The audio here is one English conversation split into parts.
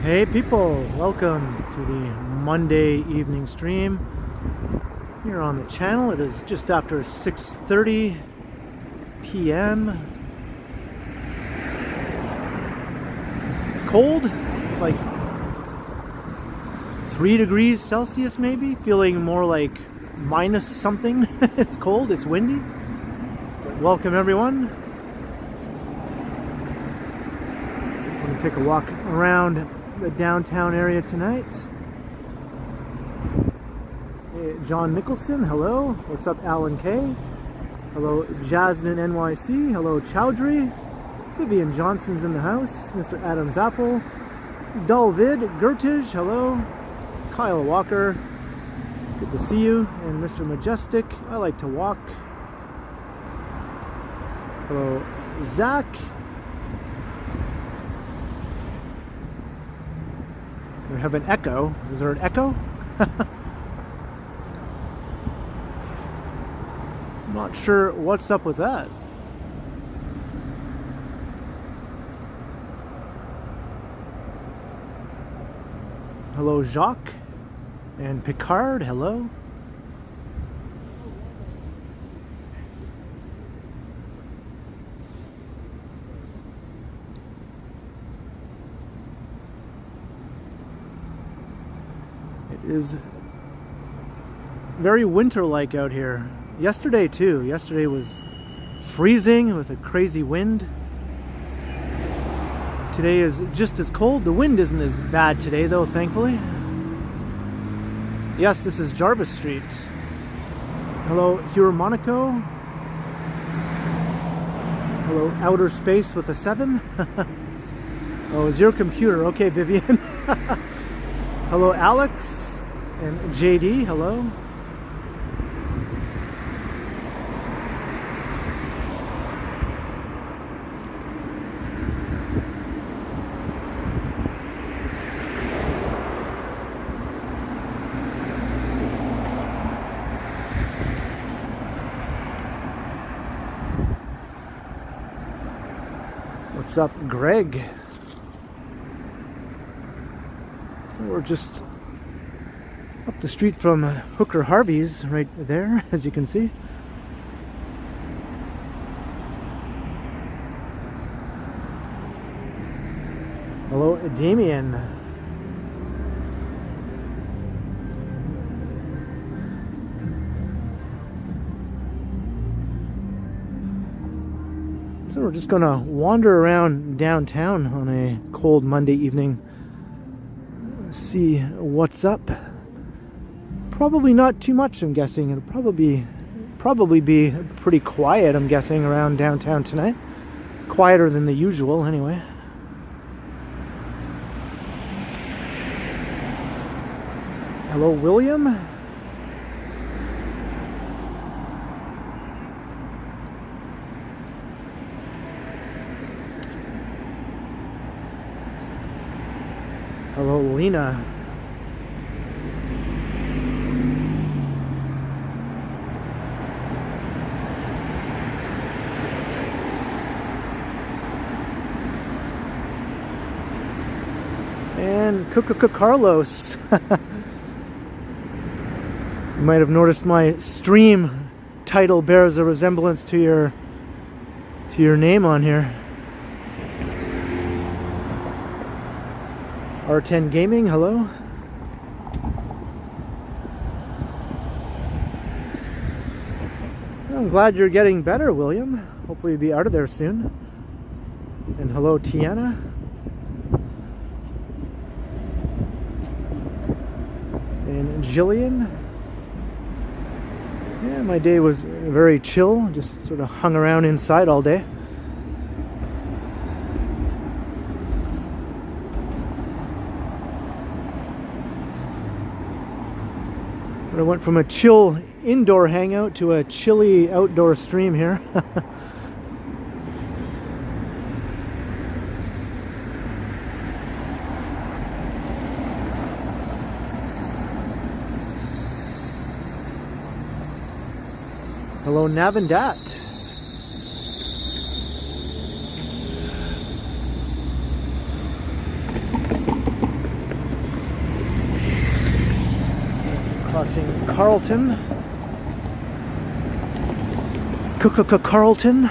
Hey people, welcome to the Monday evening stream here on the channel. It is just after 6:30 p.m. It's cold. It's like 3 degrees Celsius maybe, feeling more like minus something. It's cold, it's windy. But welcome everyone. I'm going to take a walk around the downtown area tonight. Hey, John Nicholson, hello. What's up, Alan K? Hello, Jasmine NYC. Hello, Chowdhury. Vivian Johnson's in the house. Mr. Adams Apple. Dalvid Gertige, hello. Kyle Walker, good to see you. And Mr. Majestic, I like to walk. Hello, Zach. We have an echo. Is there an echo? I'm not sure what's up with that. Hello, Jacques and Picard. Hello. Is very winter-like out here. Yesterday too. Yesterday was freezing with a crazy wind. Today is just as cold. The wind isn't as bad today though, thankfully. Yes, this is Jarvis Street. Hello, Hero Monaco. Hello, Outer Space with a 7. Oh, is your computer? Okay, Vivian. Hello, Alex. And JD, hello. What's up, Greg? So we're just up the street from Hooker Harvey's right there, as you can see. Hello, Damien. So we're just gonna wander around downtown on a cold Monday evening, see what's up. Probably not too much, I'm guessing. It'll probably be pretty quiet, I'm guessing, around downtown tonight. Quieter than the usual, anyway. Hello, William. Hello, Lena. And Carlos. You might have noticed my stream title bears a resemblance to your name on here. R10 Gaming, hello. I'm glad you're getting better, William. Hopefully you'll be out of there soon. And hello, Tiana. And Jillian. Yeah, my day was very chill. Just sort of hung around inside all day. But I went from a chill indoor hangout to a chilly outdoor stream here. Hello, Navandat. Carlton. Carlton.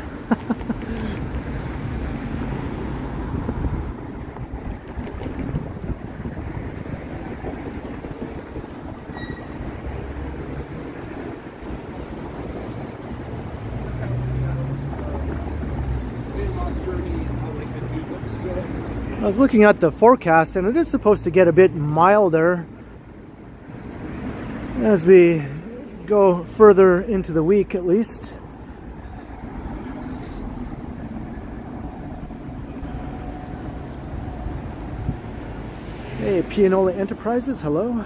I was looking at the forecast and it is supposed to get a bit milder as we go further into the week at least. Hey, Pianola Enterprises, hello.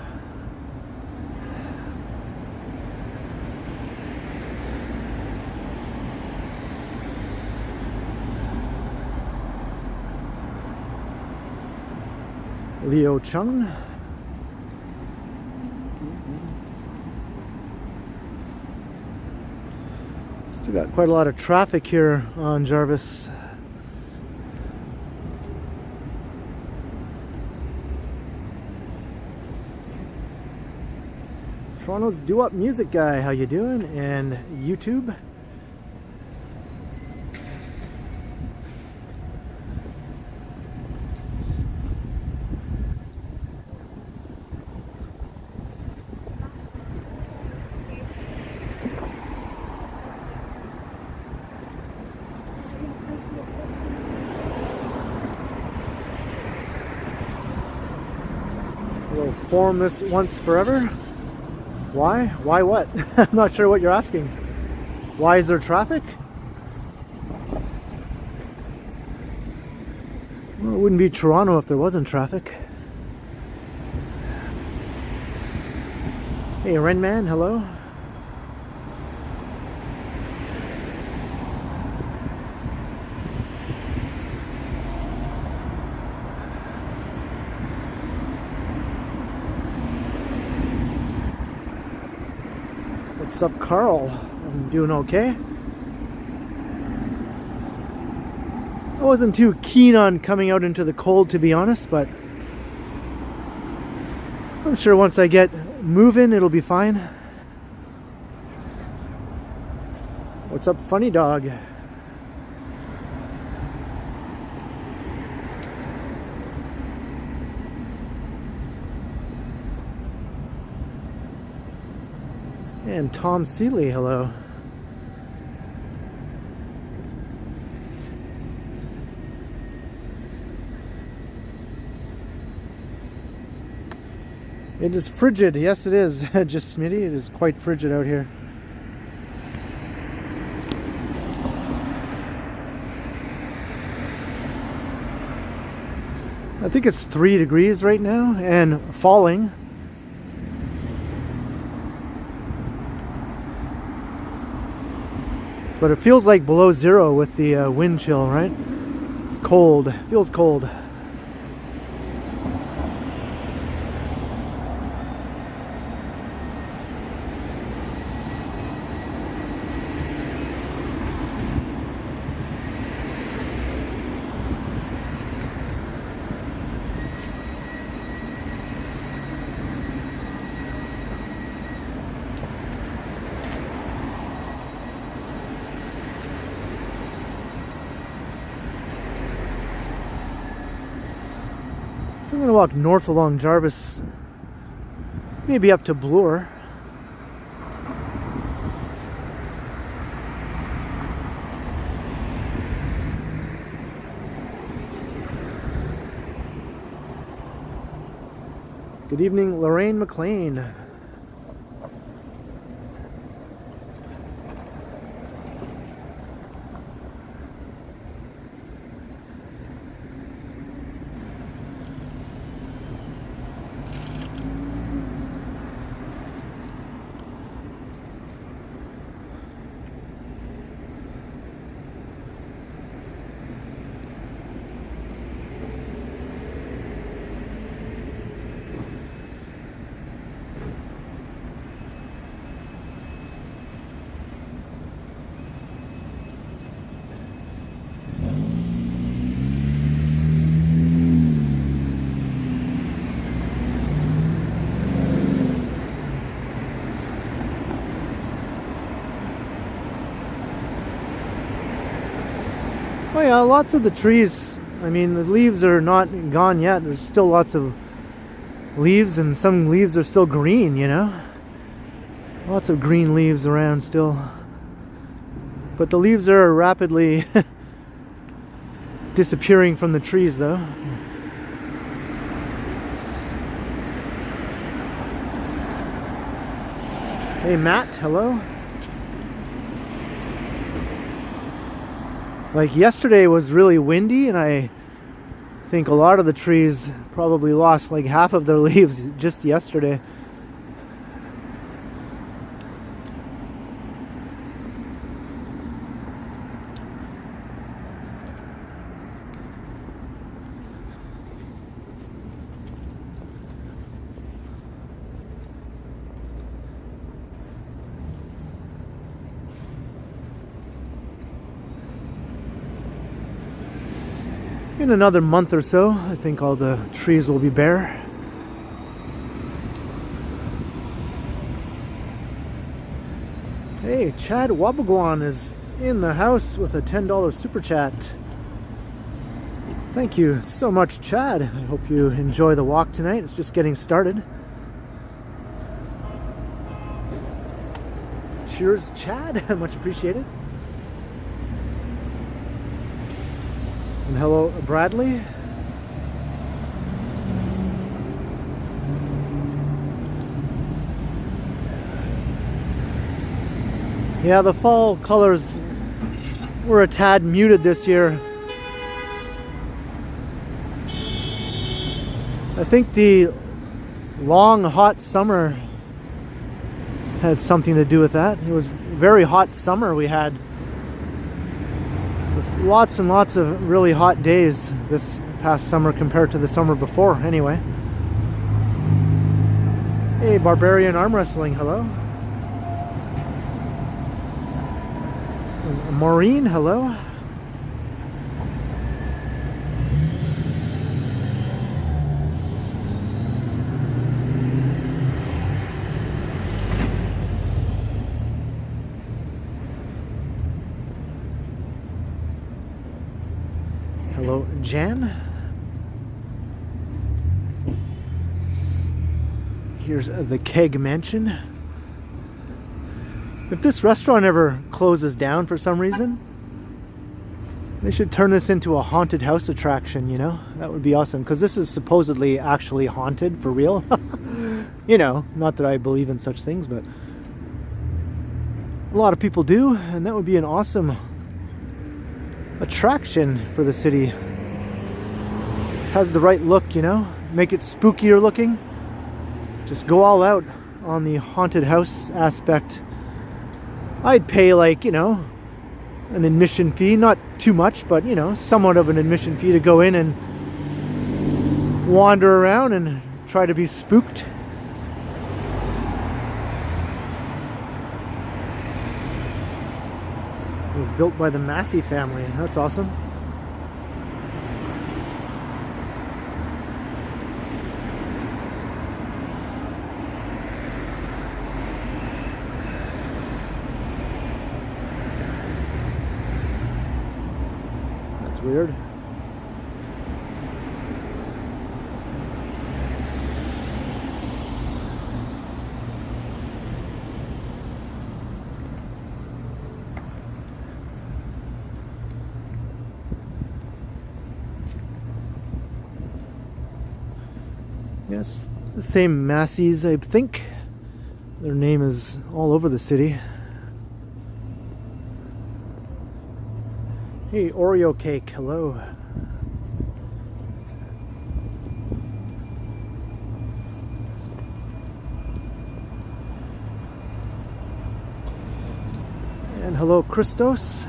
Leo Chung. Still got quite a lot of traffic here on Jarvis. Toronto's Do Up Music Guy, how you doing? And YouTube. We'll form this once forever. Why? Why what? I'm not sure what you're asking. Why is there traffic? Well, it wouldn't be Toronto if there wasn't traffic. Hey, Renman, hello. What's up, Carl? I'm doing okay. I wasn't too keen on coming out into the cold, to be honest, but I'm sure once I get moving, it'll be fine. What's up, Funny Dog? And Tom Seeley, hello. It is frigid. Yes, it is. Just Smitty, it is quite frigid out here. I think it's 3 degrees right now and falling. But it feels like below zero with the wind chill, right? It's cold. It feels cold. So I'm going to walk north along Jarvis, maybe up to Bloor. Good evening, Lorraine McLean. Oh yeah, lots of the trees, I mean, the leaves are not gone yet. There's still lots of leaves, and some leaves are still green, you know. Lots of green leaves around still. But the leaves are rapidly disappearing from the trees though. Hey Matt, hello. Like yesterday was really windy, and I think a lot of the trees probably lost like half of their leaves just yesterday. In another month or so, I think all the trees will be bare. Hey, Chad Wabagwan is in the house with a $10 super chat. Thank you so much, Chad. I hope you enjoy the walk tonight. It's just getting started. Cheers, Chad. Much appreciated. And hello, Bradley. Yeah, the fall colors were a tad muted this year. I think the long, hot summer had something to do with that. It was a very hot summer we had. Lots and lots of really hot days this past summer compared to the summer before, anyway. Hey, Barbarian Arm Wrestling, hello. And Maureen, hello. Hello, Jan. Here's the Keg Mansion. If this restaurant ever closes down for some reason, they should turn this into a haunted house attraction, you know? That would be awesome, because this is supposedly actually haunted for real. You know, not that I believe in such things, but a lot of people do, and that would be an awesome attraction for the city. Has the right look, you know, make it spookier looking. Just go all out on the haunted house aspect. I'd pay, like, you know, an admission fee, not too much, but you know, somewhat of an admission fee to go in and wander around and try to be spooked. It was built by the Massey family. That's awesome. That's weird. Yes, the same Massey's, I think. Their name is all over the city. Hey, Oreo cake, hello. And hello, Christos.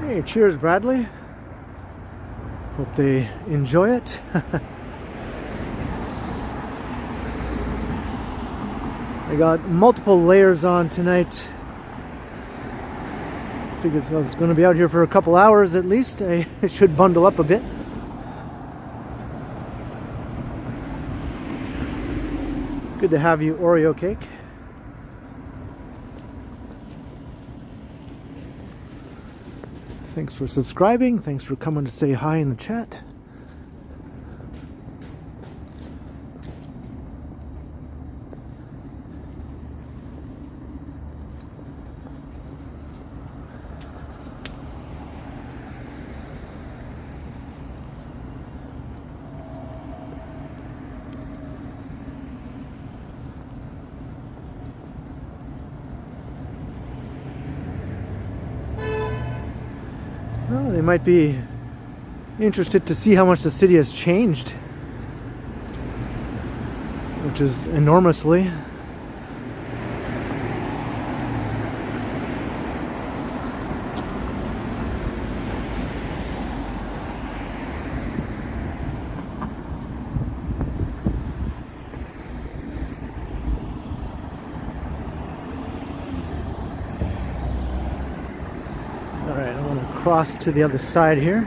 Hey, cheers, Bradley. Hope they enjoy it. I got multiple layers on tonight. Figured I was going to be out here for a couple hours at least. I should bundle up a bit. Good to have you, Oreo cake. Thanks for subscribing. Thanks for coming to say hi in the chat. Well, they might be interested to see how much the city has changed, which is enormously. Cross to the other side here.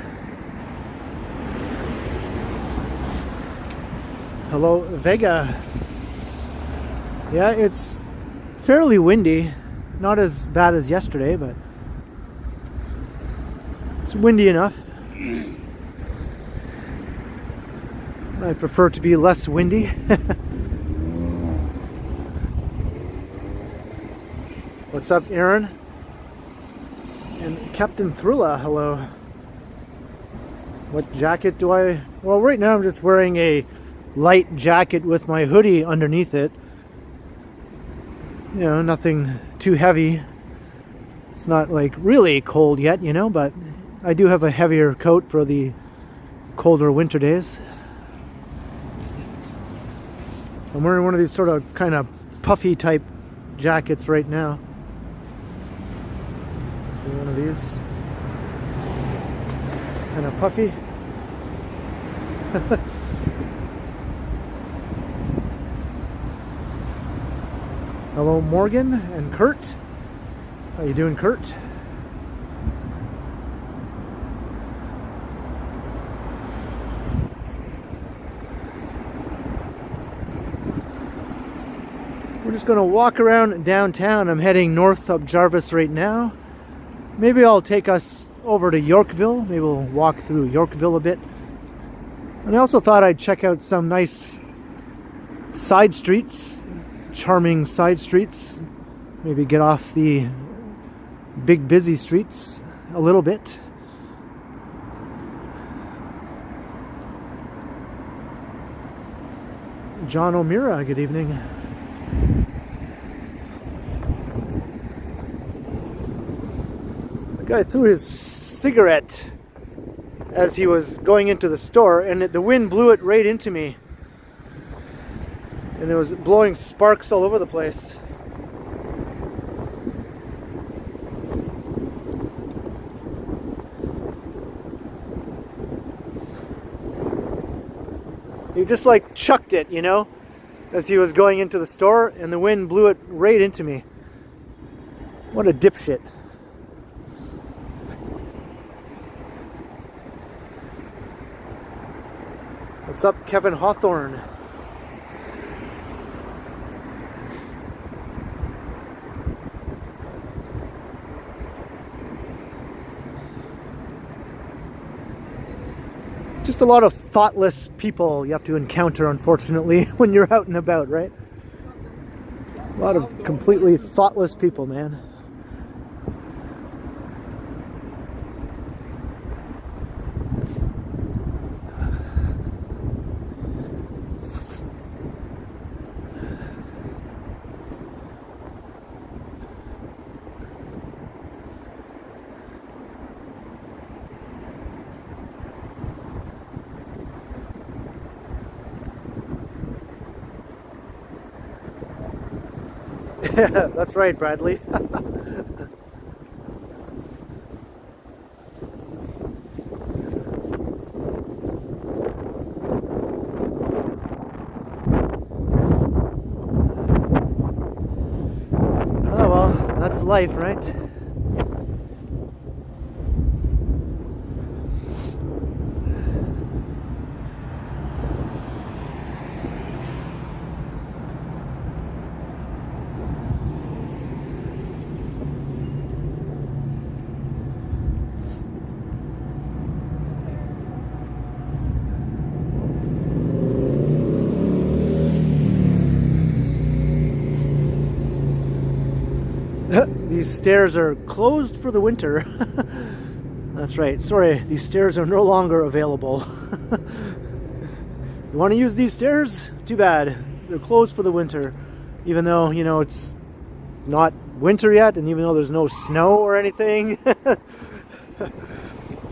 Hello, Vega. Yeah, it's fairly windy. Not as bad as yesterday, but it's windy enough. I prefer to be less windy. What's up, Aaron? And Captain Thrilla, hello. What jacket do I... Well, right now I'm just wearing a light jacket with my hoodie underneath it. You know, nothing too heavy. It's not like really cold yet, you know, but I do have a heavier coat for the colder winter days. I'm wearing one of these sort of kind of puffy type jackets right now. One of these, kind of puffy. Hello, Morgan and Kurt. How you doing, Kurt? We're just going to walk around downtown. I'm heading north up Jarvis right now. Maybe I'll take us over to Yorkville. Maybe we'll walk through Yorkville a bit. And I also thought I'd check out some nice side streets, charming side streets. Maybe get off the big busy streets a little bit. John O'Meara, good evening. Guy threw his cigarette as he was going into the store, and the wind blew it right into me, and it was blowing sparks all over the place. He just like chucked it, you know, as he was going into the store, and the wind blew it right into me. What a dipshit. What's up, Kevin Hawthorne? Just a lot of thoughtless people you have to encounter, unfortunately, when you're out and about, right? A lot of completely thoughtless people, man. That's right, Bradley. life, right? These stairs are closed for the winter. That's right. Sorry, these stairs are no longer available. You want to use these stairs? Too bad. They're closed for the winter. Even though, you know, it's not winter yet, and even though there's no snow or anything.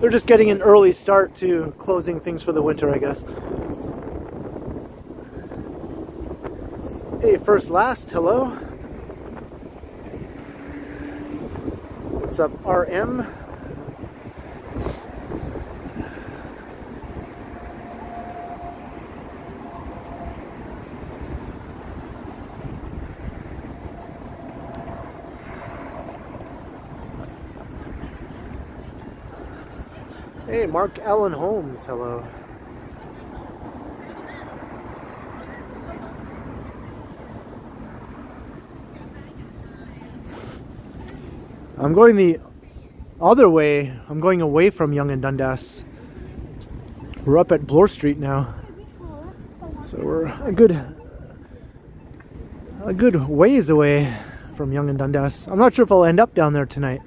They're just getting an early start to closing things for the winter, I guess. Hey, first last, hello. What's up, RM? Hey, Mark Allen Holmes, hello. I'm going the other way. I'm going away from Yonge and Dundas. We're up at Bloor Street now. So we're a good ways away from Yonge and Dundas. I'm not sure if I'll end up down there tonight.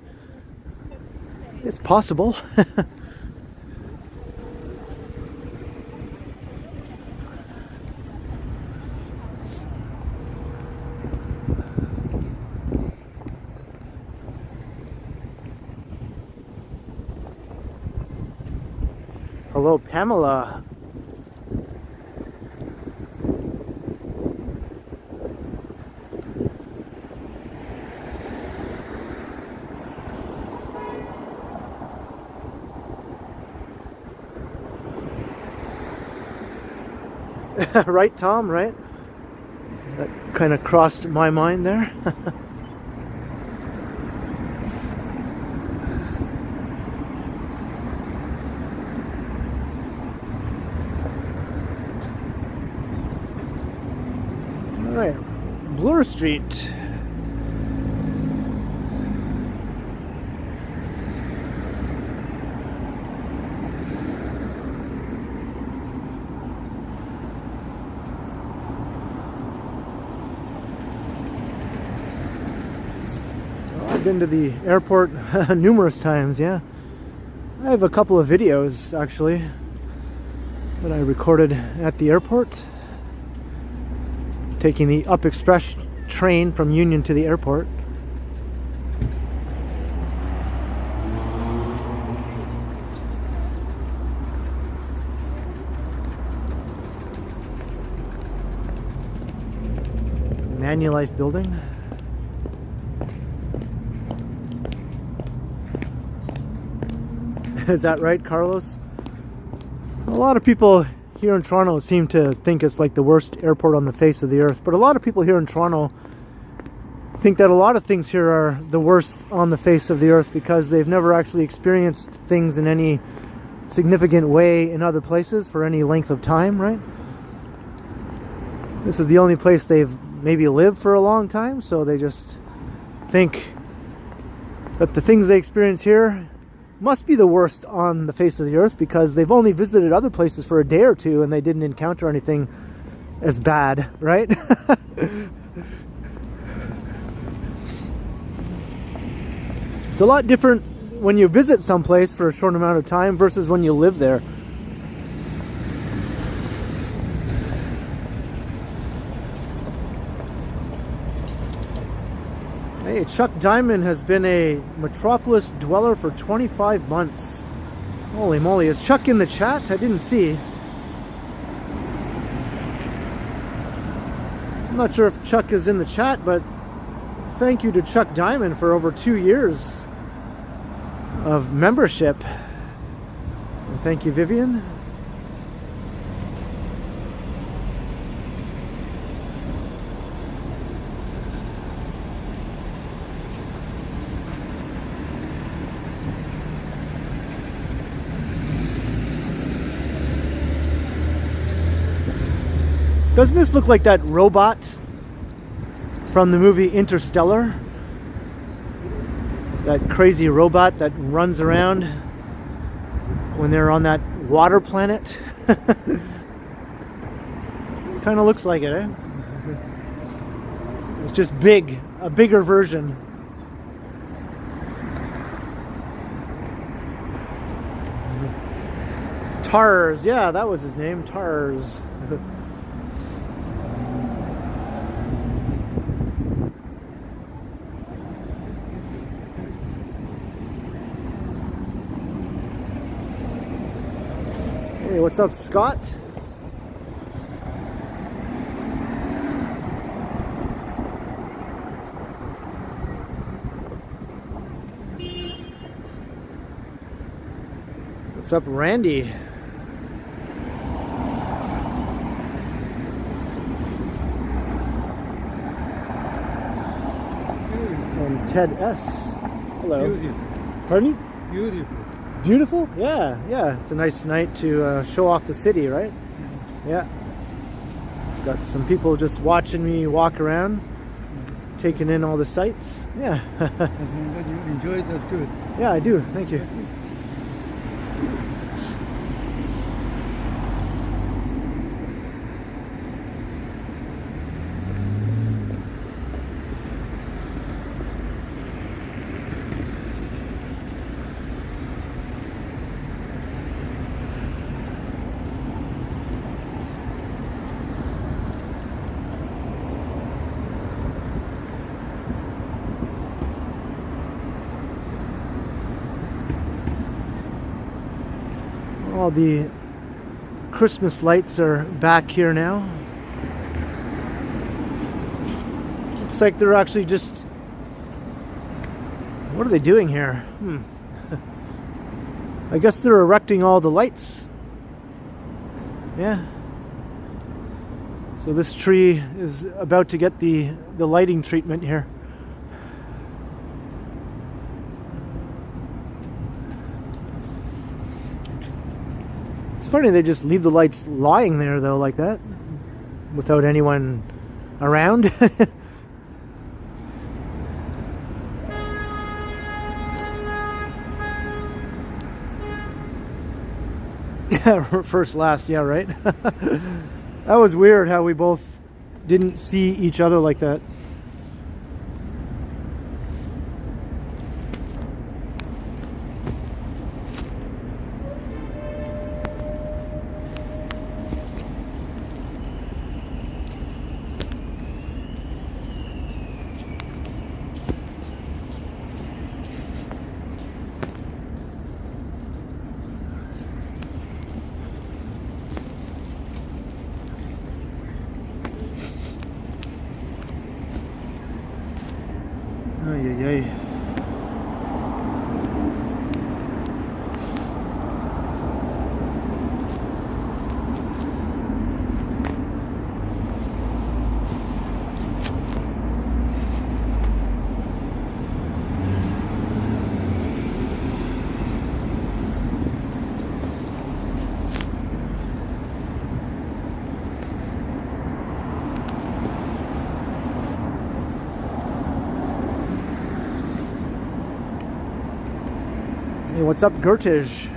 It's possible. Hello, Pamela. Right, Tom, right? That kind of crossed my mind there. Alright, Bloor Street. I've been to the airport numerous times, yeah. I have a couple of videos, actually, that I recorded at the airport. Taking the Up Express train from Union to the airport. Manulife building. Is that right, Carlos? A lot of people here in Toronto seem to think it's like the worst airport on the face of the earth, but a lot of people here in Toronto think that a lot of things here are the worst on the face of the earth because they've never actually experienced things in any significant way in other places for any length of time, right? This is the only place they've maybe lived for a long time, so they just think that the things they experience here must be the worst on the face of the earth because they've only visited other places for a day or two and they didn't encounter anything as bad, right? It's a lot different when you visit someplace for a short amount of time versus when you live there. Hey, Chuck Diamond has been a Metropolis dweller for 25 months. Holy moly, is Chuck in the chat? I didn't see. I'm not sure if Chuck is in the chat, but thank you to Chuck Diamond for over 2 years of membership. And thank you, Vivian. Doesn't this look like that robot from the movie Interstellar? That crazy robot that runs around when they're on that water planet. Kind of looks like it, eh? It's just big, a bigger version. Tars, yeah, that was his name, Tars. Hey, what's up, Scott? What's up, Randy? And Ted S. Hello. Beautiful. Pardon me? Beautiful. Beautiful? Yeah, yeah. It's a nice night to show off the city, right? Yeah. Got some people just watching me walk around, taking in all the sights. Yeah. As long as you enjoy it, that's good. Yeah, I do. Thank you. All the Christmas lights are back here now. Looks like they're actually just... What are they doing here? I guess they're erecting all the lights. Yeah. So this tree is about to get the lighting treatment here. It's funny they just leave the lights lying there though, like that, without anyone around. Yeah, first last, yeah, right. That was weird how we both didn't see each other like that. Hey, what's up, Gertish?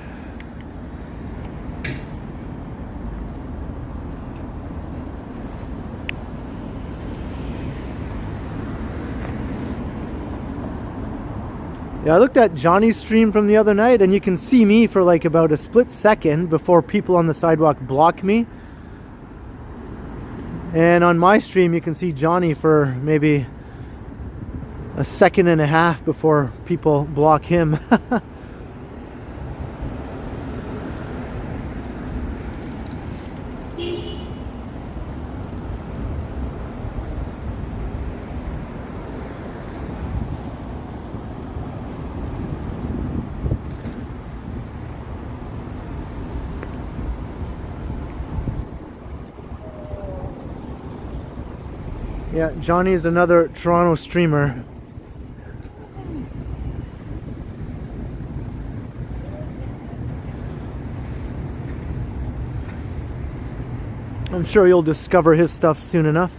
Yeah, I looked at Johnny's stream from the other night, and you can see me for like about a split second before people on the sidewalk block me. And on my stream, you can see Johnny for maybe a second and a half before people block him. Yeah, Johnny is another Toronto streamer. I'm sure you'll discover his stuff soon enough.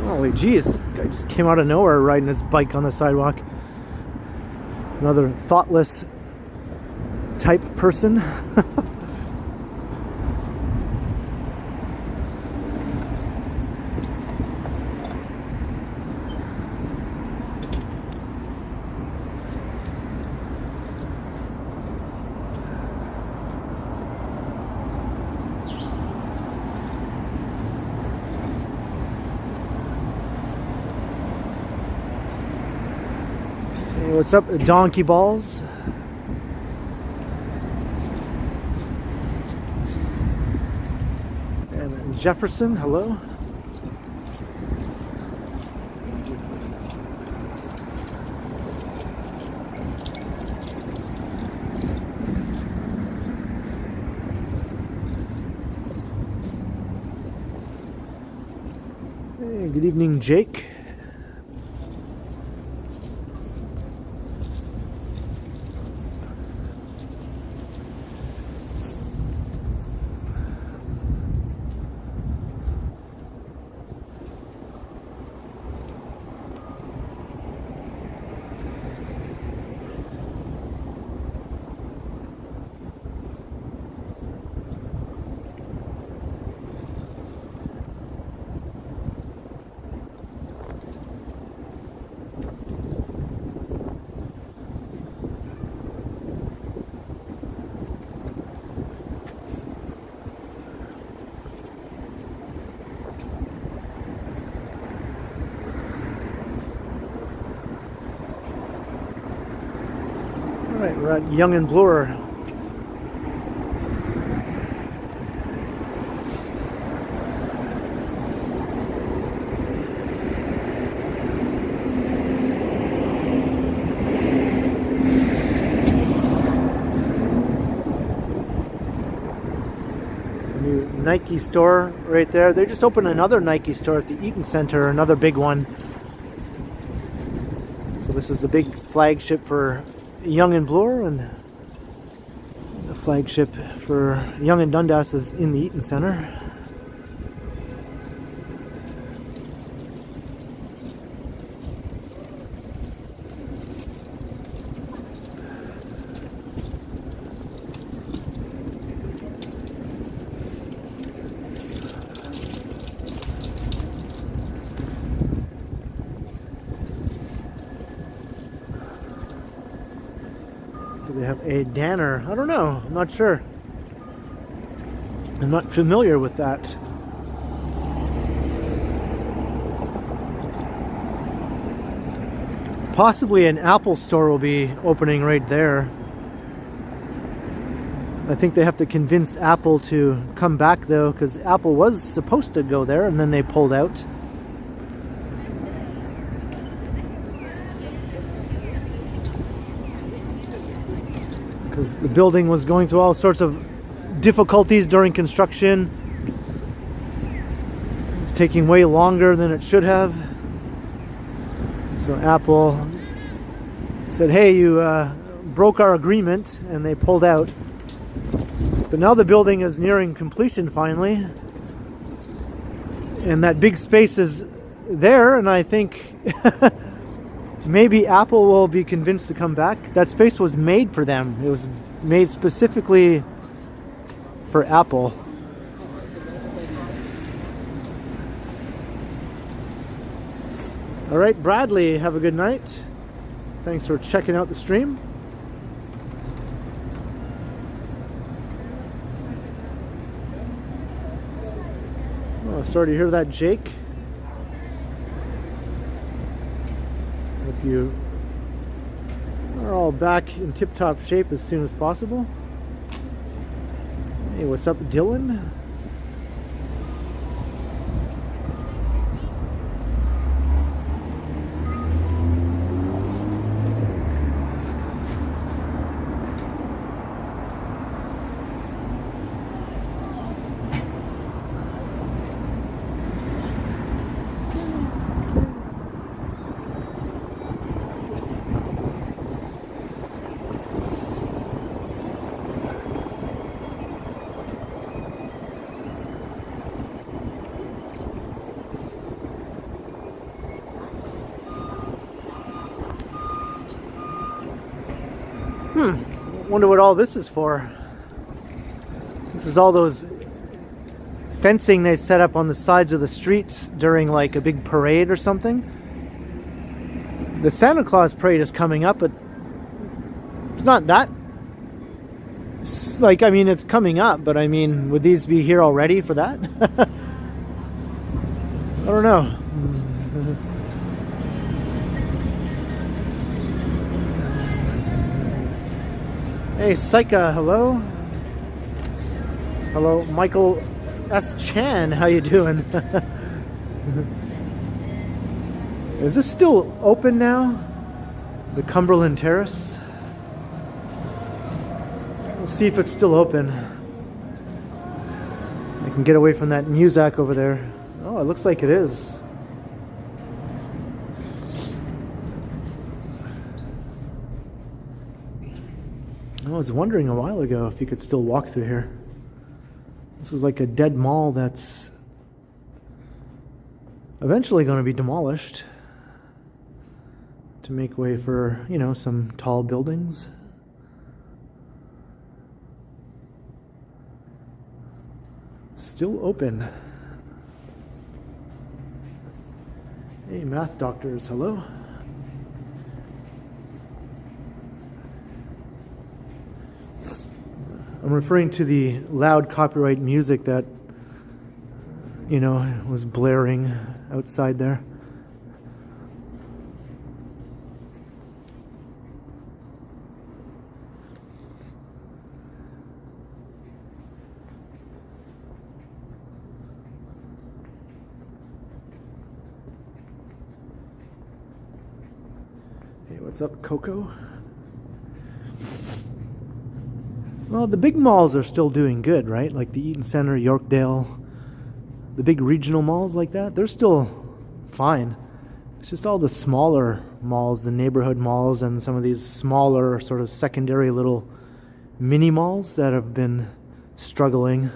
Holy jeez, guy just came out of nowhere riding his bike on the sidewalk. Another thoughtless type person. What's up, donkey balls? And Jefferson, hello. Hey, good evening, Jake. Alright, we're at Yonge and Bloor. New Nike store right there. They just opened another Nike store at the Eaton Center, another big one. So this is the big flagship for Yonge and Bloor, and the flagship for Yonge and Dundas is in the Eaton Center. Do they have a Danner? I don't know. I'm not sure. I'm not familiar with that. Possibly an Apple store will be opening right there. I think they have to convince Apple to come back though, because Apple was supposed to go there and then they pulled out. Because the building was going through all sorts of difficulties during construction. It's taking way longer than it should have. So Apple said, hey, you broke our agreement, and they pulled out. But now the building is nearing completion finally. And that big space is there, and I think maybe Apple will be convinced to come back. That space was made for them. It was made specifically for Apple. All right, Bradley, have a good night. Thanks for checking out the stream. Oh, sorry to hear that, Jake. Hope you are all back in tip-top shape as soon as possible. Hey, what's up, Dylan? Wonder what all this is for. This is all those fencing they set up on the sides of the streets during like a big parade or something. The Santa Claus parade is coming up, but it's not that. It's like, I mean, it's coming up, but I mean, would these be here already for that? I don't know. Hey, Saika, hello. Hello, Michael S. Chan, how you doing? Is this still open now? The Cumberland Terrace? Let's see if it's still open. I can get away from that Muzak over there. Oh, it looks like it is. I was wondering a while ago if you could still walk through here. This is like a dead mall that's eventually going to be demolished to make way for, you know, some tall buildings. Still open. Hey, math doctors, hello. I'm referring to the loud copyright music that, you know, was blaring outside there. Hey, what's up, Coco? Well, the big malls are still doing good, right? Like the Eaton Center, Yorkdale, the big regional malls like that, they're still fine. It's just all the smaller malls, the neighborhood malls, and some of these smaller sort of secondary little mini malls that have been struggling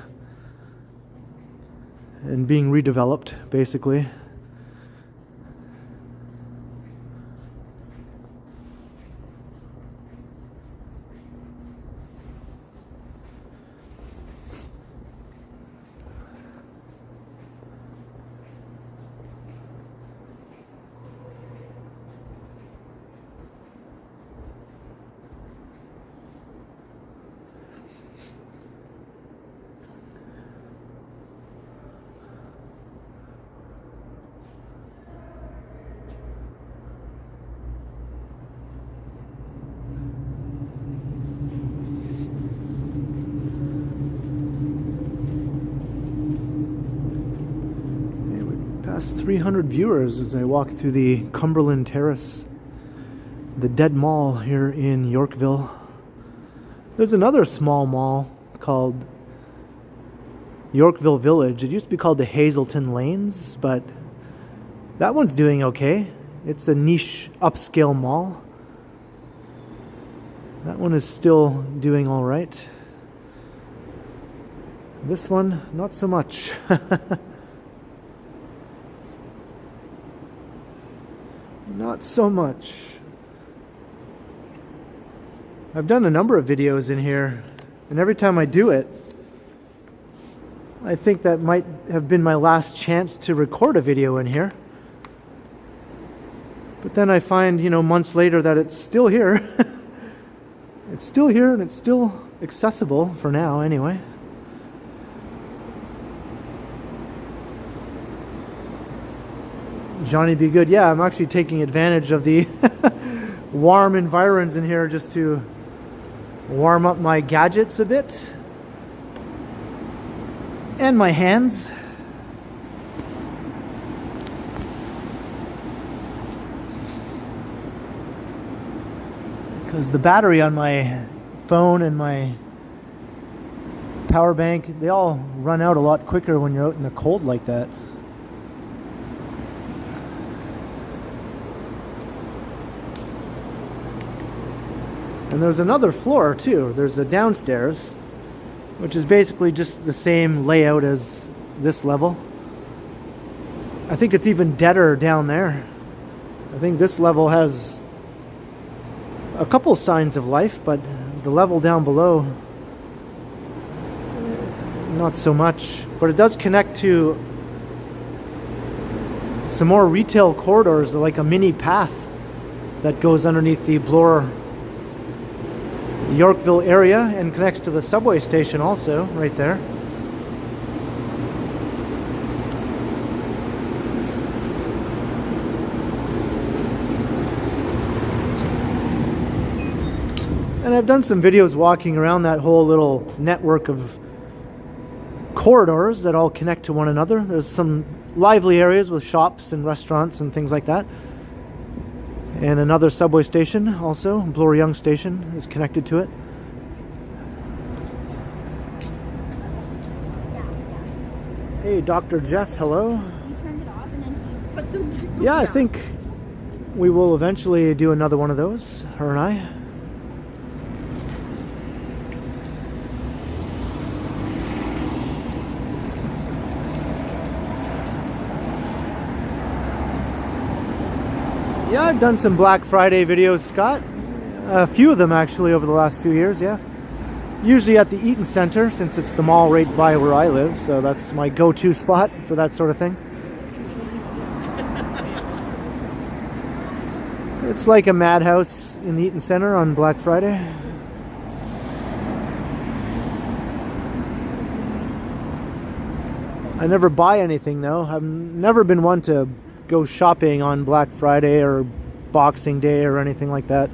and being redeveloped, basically. Past 300 viewers as I walk through the Cumberland Terrace, the dead mall here in Yorkville. There's another small mall called Yorkville Village. It used to be called the Hazelton Lanes, but that one's doing okay. It's a niche upscale mall. That one is still doing all right. This one, not so much. Not so much. I've done a number of videos in here, and every time I do it, I think that might have been my last chance to record a video in here. But then I find, you know, months later that it's still here. It's still here and it's still accessible for now anyway. Johnny Be Good. Yeah, I'm actually taking advantage of the warm environs in here just to warm up my gadgets a bit. And my hands. Because the battery on my phone and my power bank, they all run out a lot quicker when you're out in the cold like that. And there's another floor too. There's a downstairs, which is basically just the same layout as this level. I think it's even deader down there. I think this level has a couple signs of life, but The level down below, not so much, but it does connect to some more retail corridors, like a mini path that goes underneath the Bloor Yorkville area and connects to the subway station also, right there. And I've done some videos walking around that whole little network of corridors that all connect to one another. There's some lively areas with shops and restaurants and things like that. And another subway station also, Bloor Yonge Station, is connected to it. Hey, Dr. Jeff, hello. He turned it off and then he put them. Yeah, I think we will eventually do another one of those, her and I. Yeah, I've done some Black Friday videos, Scott. A few of them actually over the last few years, yeah. Usually at the Eaton Center, since it's the mall right by where I live, so that's my go-to spot for that sort of thing. It's like a madhouse in the Eaton Center on Black Friday. I never buy anything though. I've never been one to go shopping on Black Friday or Boxing Day or anything like that.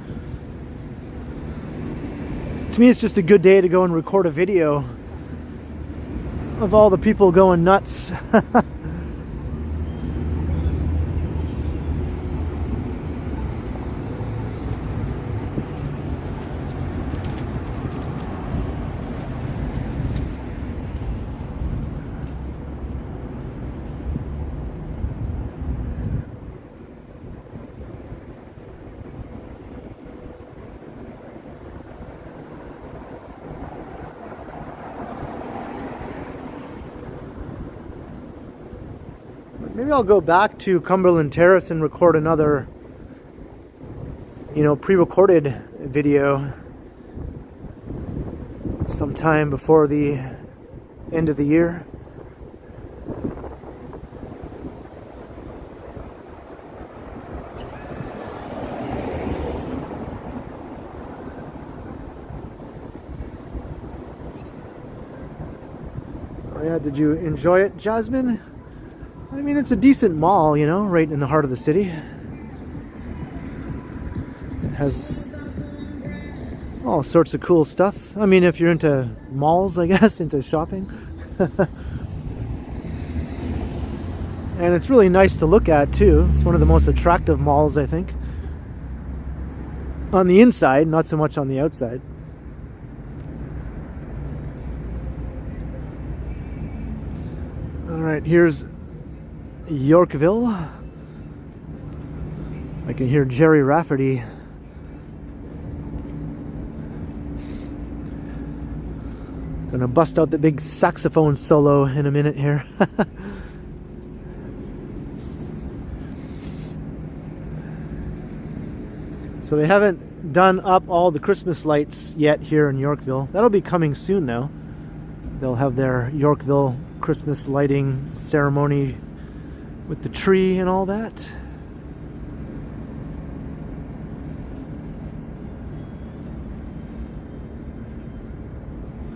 To me, it's just a good day to go and record a video of all the people going nuts. Maybe I'll go back to Cumberland Terrace and record another, pre-recorded video sometime before the end of the year. Oh yeah, did you enjoy it, Jasmine? I mean, it's a decent mall, right in the heart of the city. It has all sorts of cool stuff. I mean, if you're into malls, I guess, into shopping. And it's really nice to look at, too. It's one of the most attractive malls, I think. On the inside, not so much on the outside. All right, here's Yorkville. I can hear Jerry Rafferty. Gonna bust out the big saxophone solo in a minute here. So they haven't done up all the Christmas lights yet here in Yorkville. That'll be coming soon though. They'll have their Yorkville Christmas lighting ceremony with the tree and all that.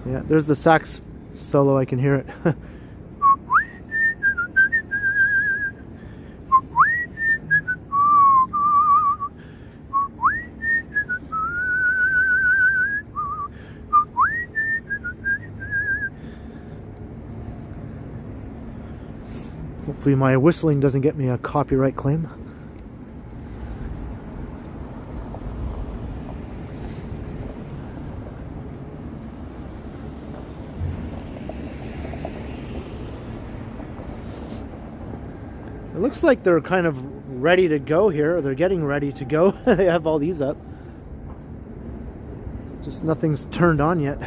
Yeah, there's the sax solo, I can hear it. Hopefully my whistling doesn't get me a copyright claim. It looks like they're kind of ready to go here. They're getting ready to go. They have all these up. Just nothing's turned on yet.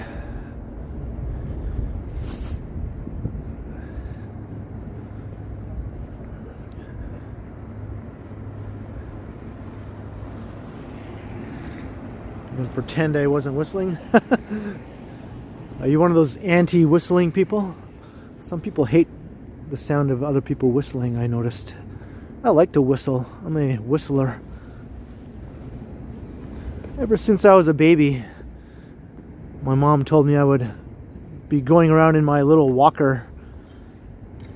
gonna pretend I wasn't whistling. Are you one of those anti-whistling people? Some people hate the sound of other people whistling, I noticed. I like to whistle. I'm a whistler. Ever since I was a baby, my mom told me I would be going around in my little walker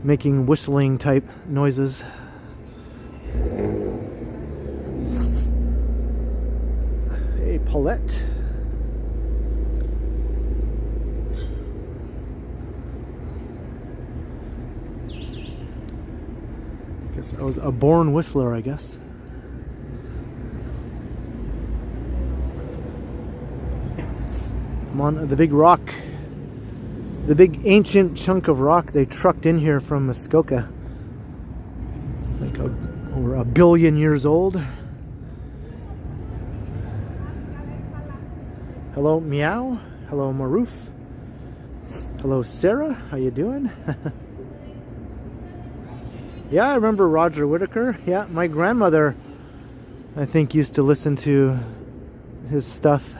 making whistling type noises. Hey, Paulette. Guess I was a born whistler, I guess. I'm on the big rock. The big ancient chunk of rock they trucked in here from Muskoka. It's like over 1 billion years old. Hello, Meow. Hello, Maroof. Hello, Sarah. How you doing? Yeah, I remember Roger Whittaker. Yeah, my grandmother, I think, used to listen to his stuff.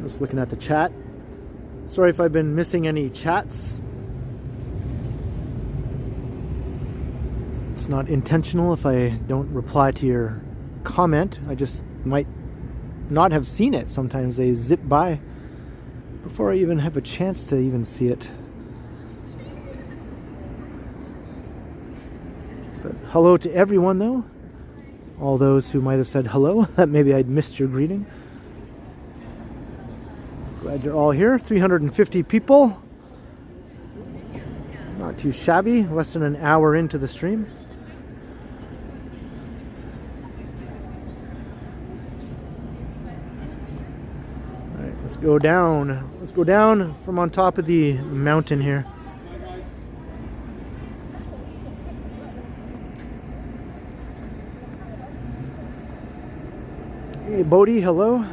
Just looking at the chat. Sorry if I've been missing any chats. It's not intentional if I don't reply to your comment. I just might not have seen it. Sometimes they zip by before I even have a chance to even see it. But hello to everyone though. All those who might have said hello. Maybe I'd missed your greeting. Glad you're all here. 350 people. Not too shabby. Less than an hour into the stream. Alright, let's go down. Let's go down from on top of the mountain here. Hey, Bodhi, hello.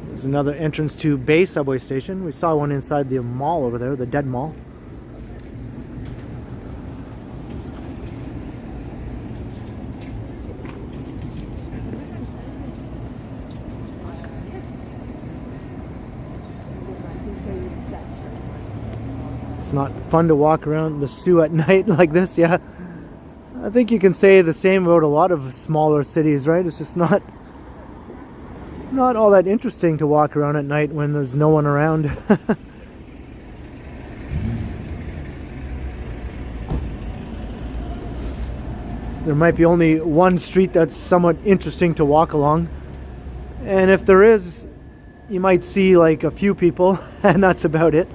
There's another entrance to Bay subway station. We saw one inside the mall over there, the Dead Mall. It's not fun to walk around the Sioux at night like this, yeah. I think you can say the same about a lot of smaller cities, right? It's just not all that interesting to walk around at night when there's no one around. There might be only one street that's somewhat interesting to walk along, and if there is, you might see like a few people and that's about it.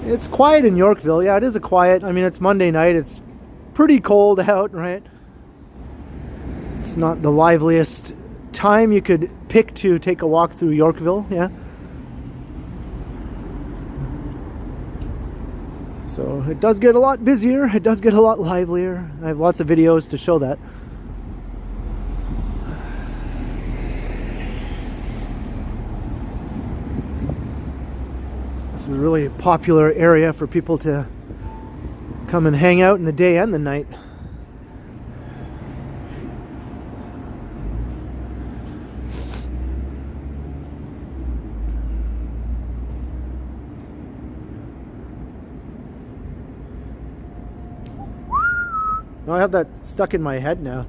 It's quiet in Yorkville. Yeah, it is a quiet. I mean, it's Monday night. It's pretty cold out, right? It's not the liveliest time you could pick to take a walk through Yorkville, yeah. So it does get a lot busier. It does get a lot livelier. I have lots of videos to show that. This is a really popular area for people to come and hang out in the day and the night. I have that stuck in my head now.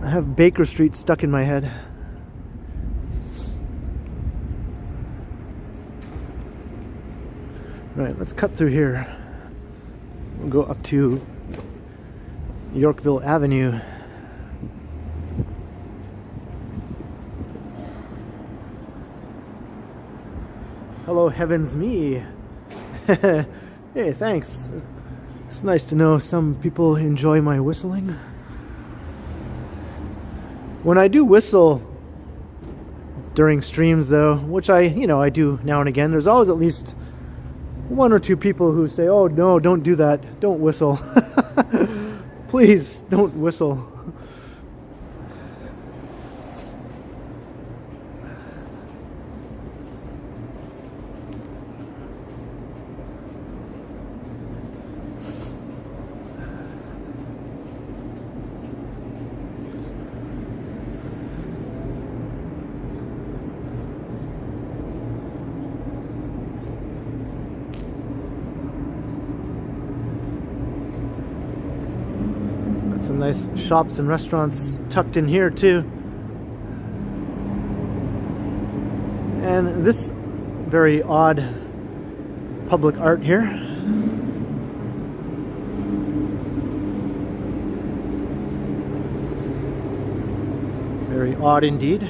I have Baker Street stuck in my head. Right, let's cut through here. We'll go up to Yorkville Avenue. Hello, Heavens Me. Hey, thanks. It's nice to know some people enjoy my whistling. When I do whistle, during streams though, which I do now and again. There's always at least one or two people who say, "Oh no, don't do that. Don't whistle. Please don't whistle." Some nice shops and restaurants tucked in here too. And this very odd public art here. Very odd indeed.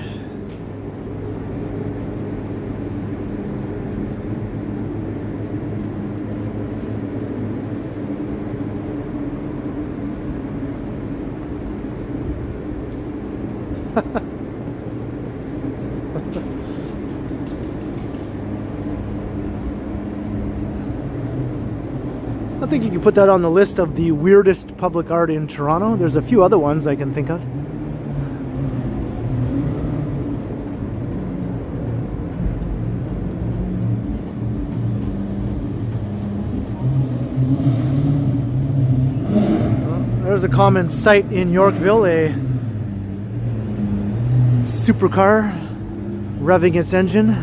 I think you can put that on the list of the weirdest public art in Toronto. There's a few other ones I can think of. There's a common sight in Yorkville, a supercar revving its engine.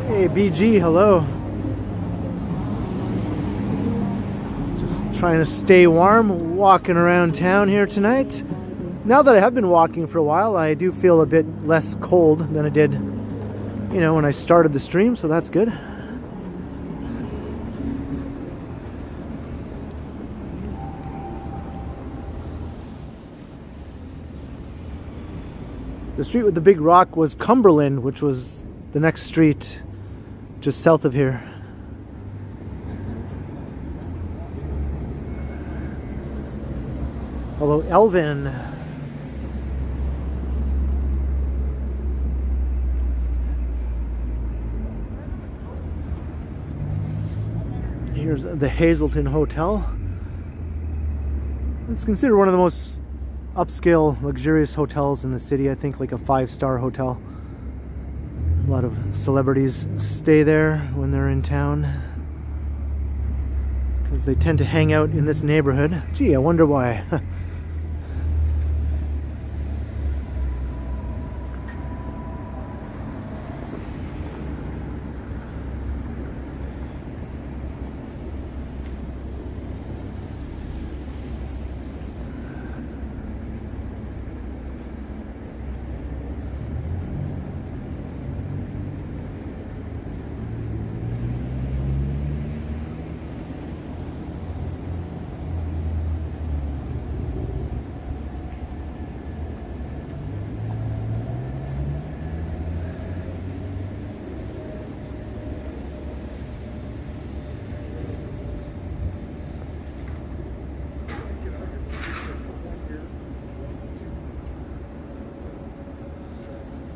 Hey BG, hello. Just trying to stay warm, walking around town here tonight. Now that I have been walking for a while, I do feel a bit less cold than I did, when I started the stream, so that's good. The street with the big rock was Cumberland, which was the next street just south of here. Hello, Elvin. Here's the Hazelton Hotel. It's considered one of the most upscale, luxurious hotels in the city. I think like a 5-star hotel. A lot of celebrities stay there when they're in town because they tend to hang out in this neighborhood. Gee, I wonder why.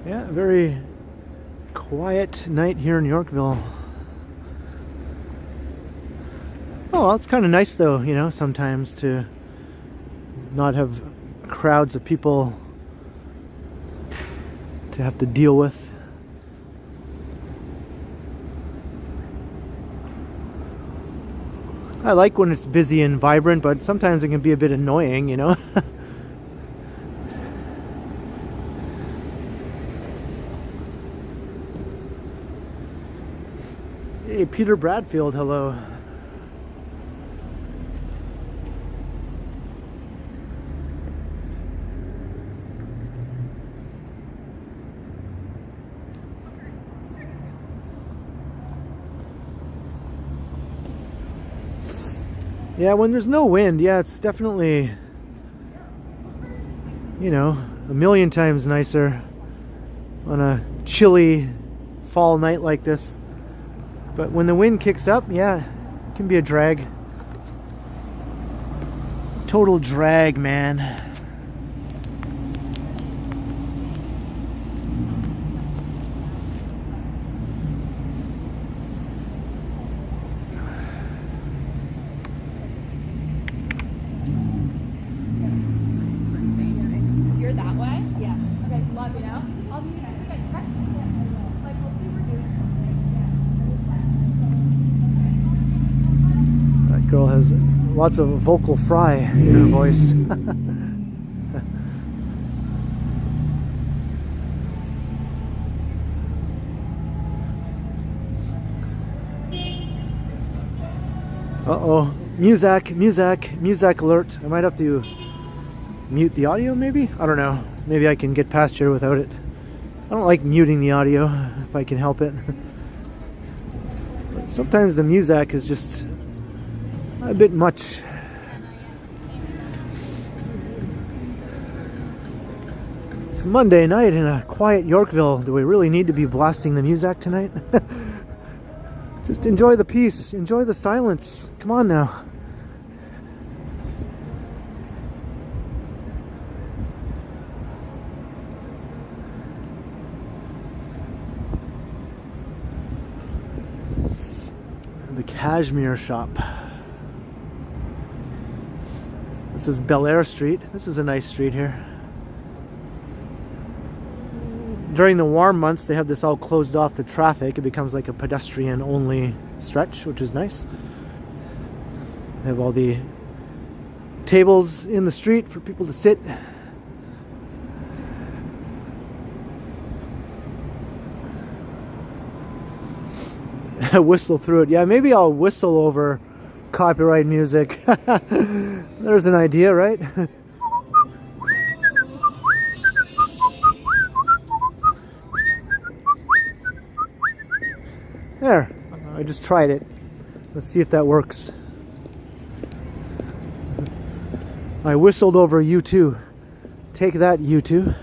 Yeah, very quiet night here in Yorkville. Oh, well, it's kind of nice though, sometimes to not have crowds of people to have to deal with. I like when it's busy and vibrant, but sometimes it can be a bit annoying, Hey, Peter Bradfield, hello. Yeah, when there's no wind, yeah, it's definitely, a million times nicer on a chilly fall night like this. But when the wind kicks up, yeah, it can be a drag. Total drag, man. has lots of vocal fry in her voice. Uh-oh. Music alert. I might have to mute the audio maybe? I don't know. Maybe I can get past here without it. I don't like muting the audio if I can help it. But sometimes the music is just a bit much. It's Monday night in a quiet Yorkville. Do we really need to be blasting the music tonight? Just enjoy the peace, enjoy the silence. Come on now. The Cashmere Shop. This is Bel Air Street. This is a nice street here. During the warm months, they have this all closed off to traffic. It becomes like a pedestrian only stretch, which is nice. They have all the tables in the street for people to sit. Whistle through it. Yeah, maybe I'll whistle over copyright music. There's an idea, right? There, I just tried it. Let's see if that works. I whistled over U2. Take that, U2.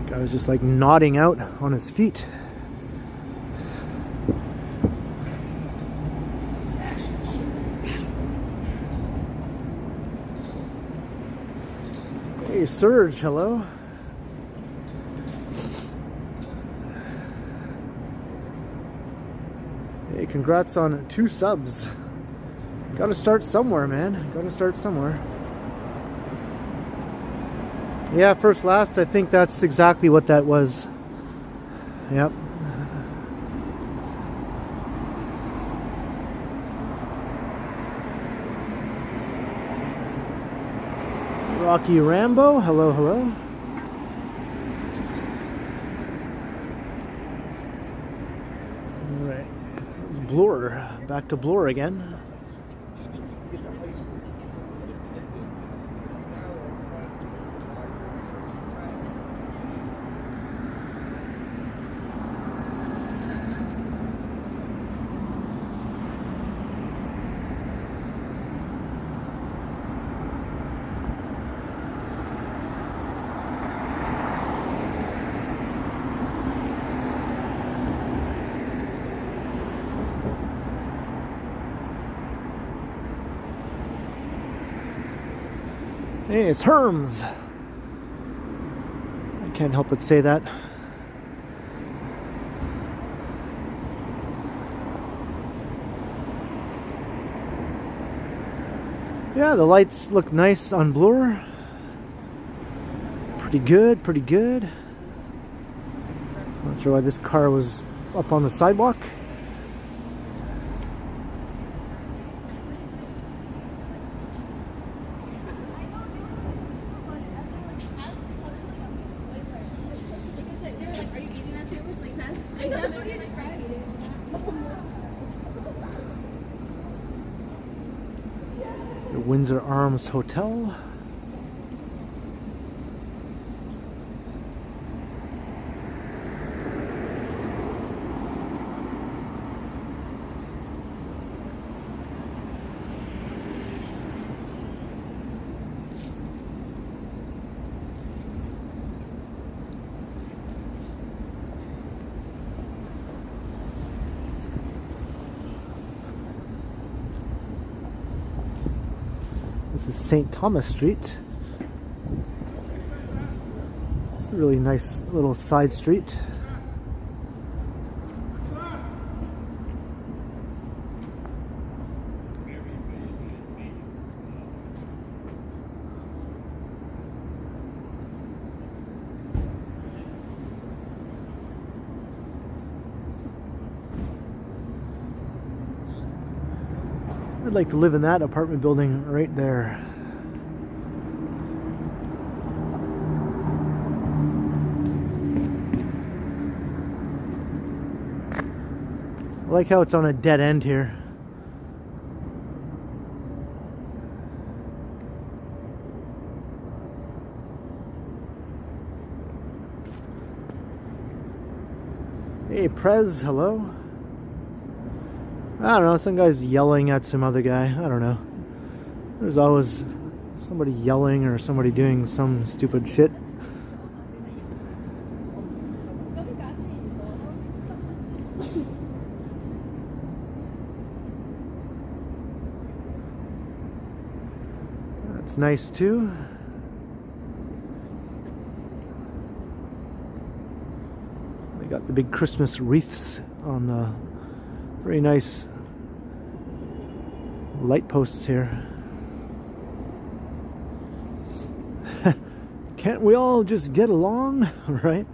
Guy was just like nodding out on his feet. Hey Serge, hello. Hey, congrats on 2 subs. Gotta start somewhere, man. Gotta start somewhere. Yeah, first last, I think that's exactly what that was. Yep. Rocky Rambo, hello, hello. Alright, Bloor, back to Bloor again. Hey, it's Herms. I can't help but say that. Yeah, the lights look nice on Bloor. Pretty good, pretty good. Not sure why this car was up on the sidewalk. Windsor Arms Hotel. This is St. Thomas Street. It's a really nice little side street. I'd like to live in that apartment building right there. I like how it's on a dead end here. Hey Prez, hello. I don't know, some guy's yelling at some other guy. I don't know. There's always somebody yelling or somebody doing some stupid shit. That's nice too. They got the big Christmas wreaths on the very nice light posts here. Can't we all just get along, right?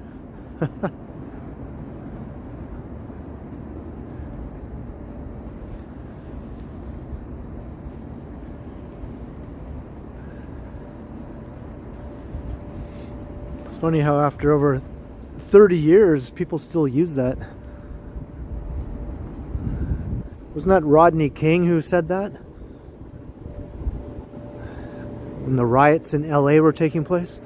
It's funny how after over 30 years people still use that. Wasn't that Rodney King who said that? When the riots in LA were taking place?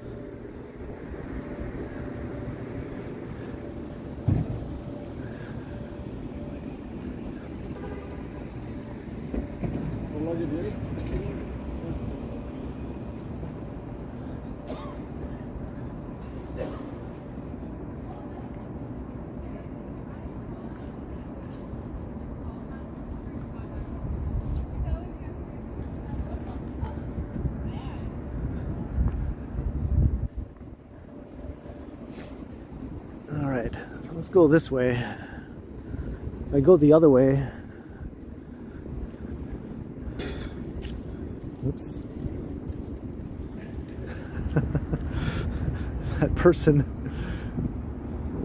Alright, so let's go this way. If I go the other way... Oops. That person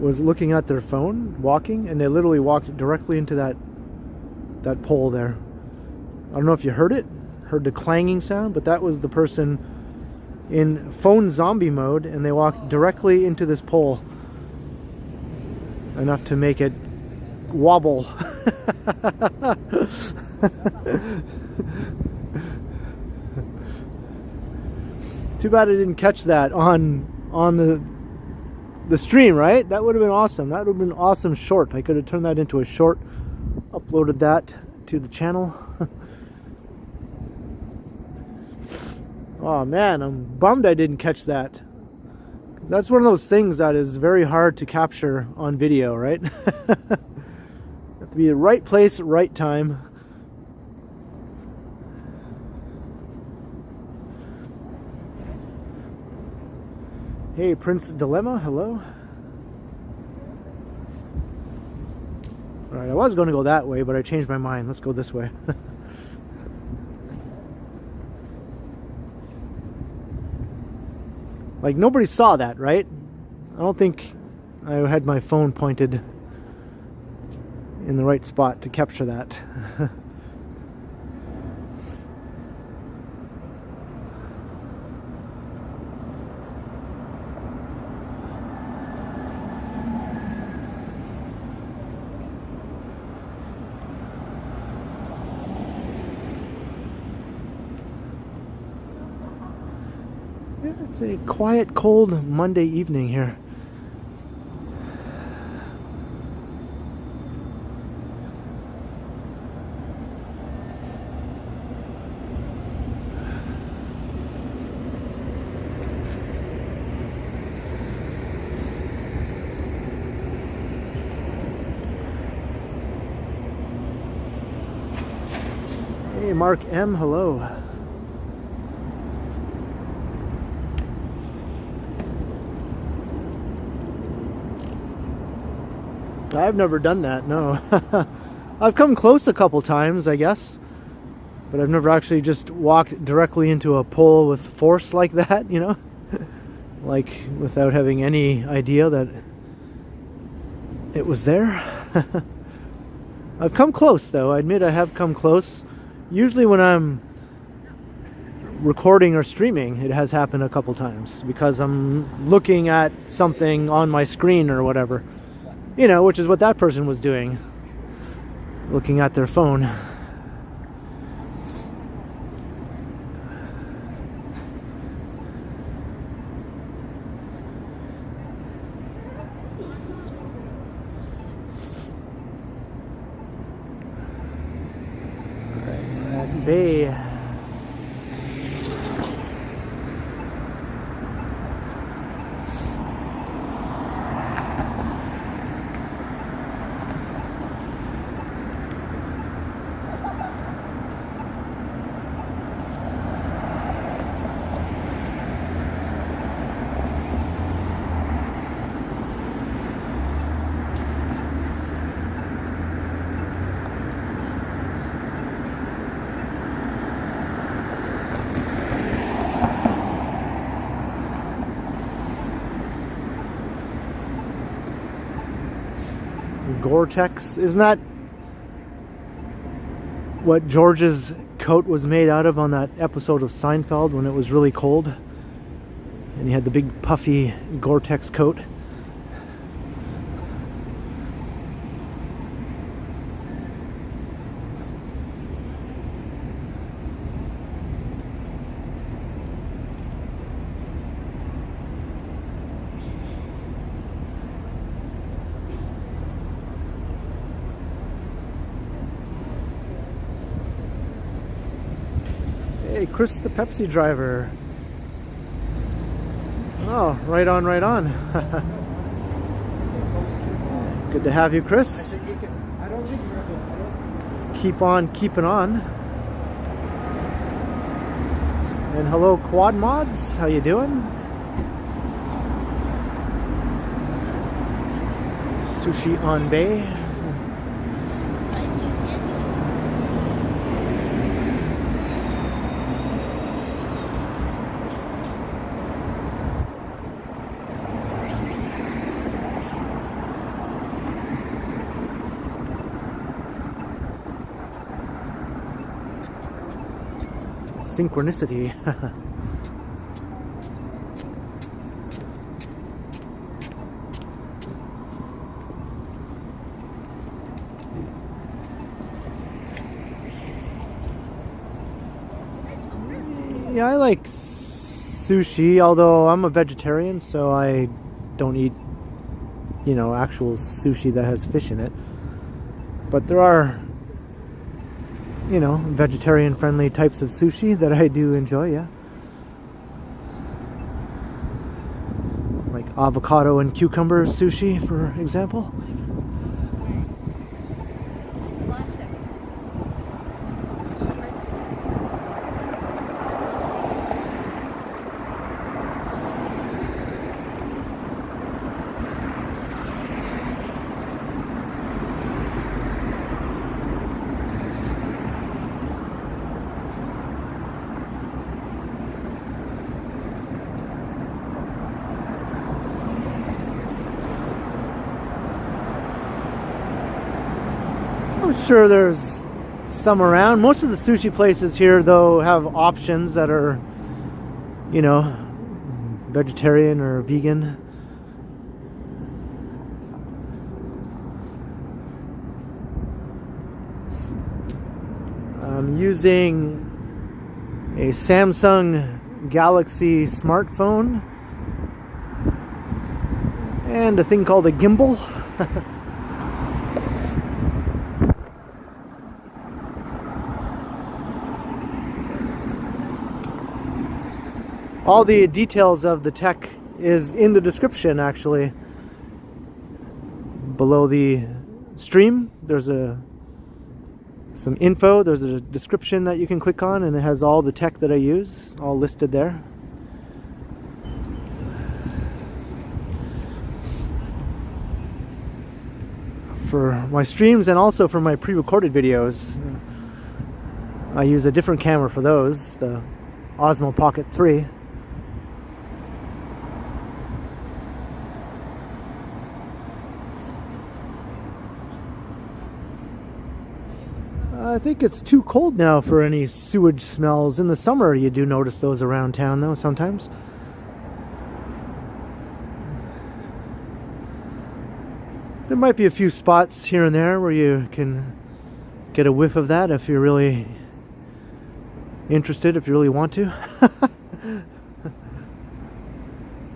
was looking at their phone, walking, and they literally walked directly into that pole there. I don't know if you heard it, heard the clanging sound, but that was the person in phone zombie mode, and they walked directly into this pole. Enough to make it wobble. Too bad I didn't catch that on the stream, right? That would have been awesome. That would have been an awesome short. I could have turned that into a short, uploaded that to the channel. Oh man, I'm bummed I didn't catch that. That's one of those things that is very hard to capture on video, right? You have to be at the right place at right time. Hey, Prince Dilemma, hello. Alright, I was going to go that way, but I changed my mind. Let's go this way. Like, nobody saw that, right? I don't think I had my phone pointed in the right spot to capture that. It's a quiet, cold Monday evening here. Hey, Mark M, hello. I've never done that, no. I've come close a couple times, I guess, but I've never actually just walked directly into a pole with force like that, you know? Like, without having any idea that it was there. I've come close, though. I admit I have come close. Usually when I'm recording or streaming, it has happened a couple times because I'm looking at something on my screen or whatever, you know, which is what that person was doing, looking at their phone. Bay. Gore-Tex, isn't that what George's coat was made out of on that episode of Seinfeld when it was really cold and he had the big puffy Gore-Tex coat? Hey, Chris the Pepsi driver. Oh, right on, right on. Good to have you, Chris. Keep on keeping on. And hello, Quad Mods. How you doing? Sushi on Bay. Synchronicity. Yeah, I like sushi, although I'm a vegetarian, so I don't eat, you know, actual sushi that has fish in it. But there are, you know, vegetarian friendly types of sushi that I do enjoy, yeah. Like avocado and cucumber sushi, for example. I'm sure there's some around. Most of the sushi places here, though, have options that are, you know, vegetarian or vegan. I'm using a Samsung Galaxy smartphone and a thing called a gimbal. All the details of the tech is in the description, actually. Below the stream, there's some info, there's a description that you can click on, and it has all the tech that I use, all listed there. For my streams and also for my pre-recorded videos, I use a different camera for those, the Osmo Pocket 3. I think it's too cold now for any sewage smells. In the summer, you do notice those around town, though, sometimes. There might be a few spots here and there where you can get a whiff of that if you're really interested, if you really want to.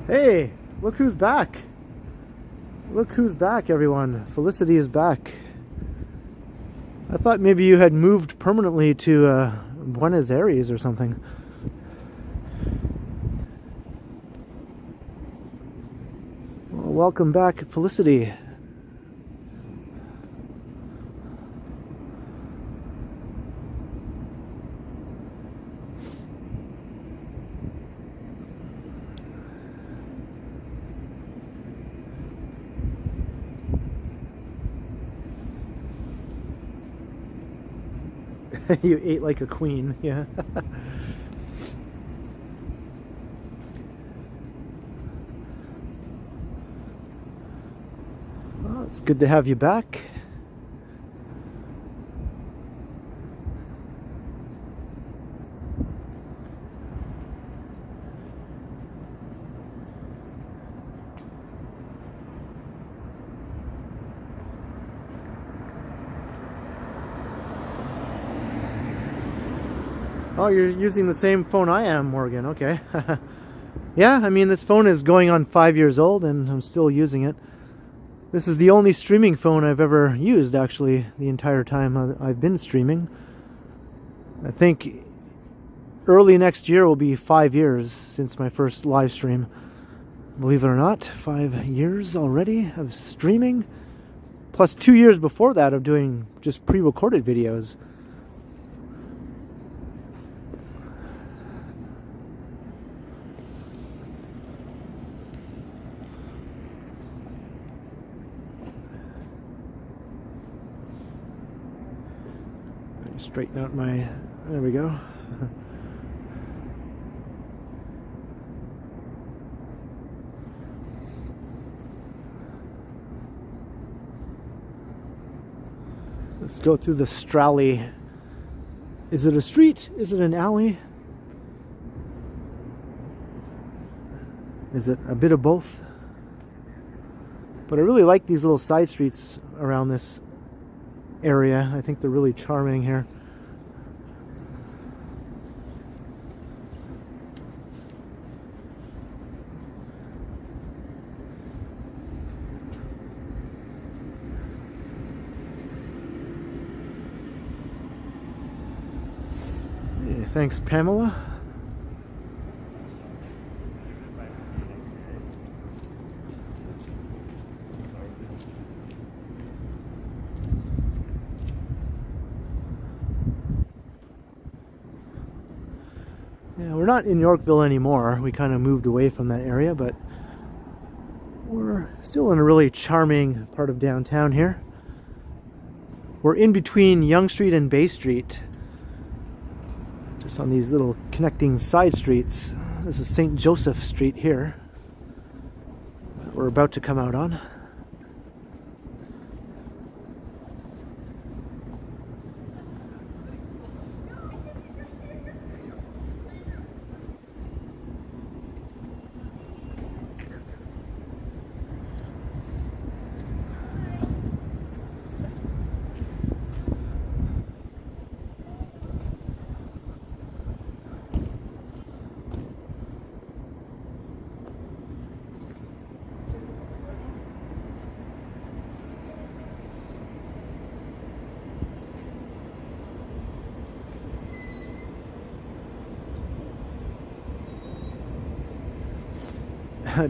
Hey, look who's back. Look who's back, everyone. Felicity is back. I thought maybe you had moved permanently to Buenos Aires or something. Well, welcome back, Felicity. You ate like a queen, yeah. Well, it's good to have you back. Oh, you're using the same phone I am, Morgan. Okay. Yeah, I mean, this phone is going on 5 years old and I'm still using it. This is the only streaming phone I've ever used, actually, the entire time I've been streaming. I think early next year will be 5 years since my first live stream. Believe it or not, 5 years already of streaming. Plus 2 years before that of doing just pre-recorded videos. Straighten out my, there we go. Let's go through the Strally. Is it a street? Is it an alley? Is it a bit of both? But I really like these little side streets around this area. I think they're really charming here. Yeah, thanks, Pamela. Yeah, we're not in Yorkville anymore. We kind of moved away from that area, but we're still in a really charming part of downtown here. We're in between Yonge Street and Bay Street, just on these little connecting side streets. This is St. Joseph Street here that we're about to come out on.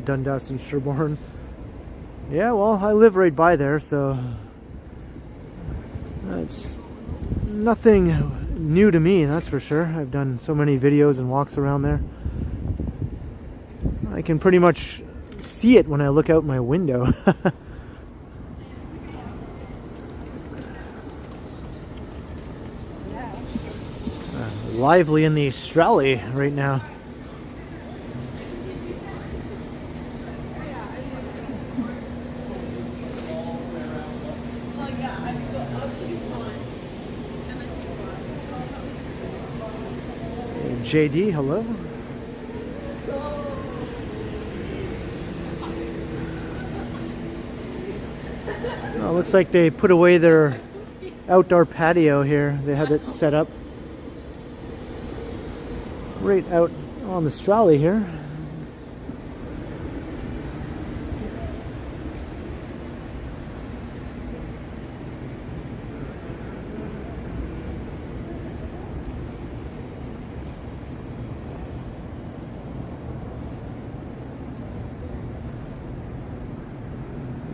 Dundas and Sherbourne. Yeah, well, I live right by there, so that's nothing new to me, that's for sure. I've done so many videos and walks around there. I can pretty much see it when I look out my window. Lively in the Strally right now. JD, hello. Oh, looks like they put away their outdoor patio here. They had it set up right out on the Strally here.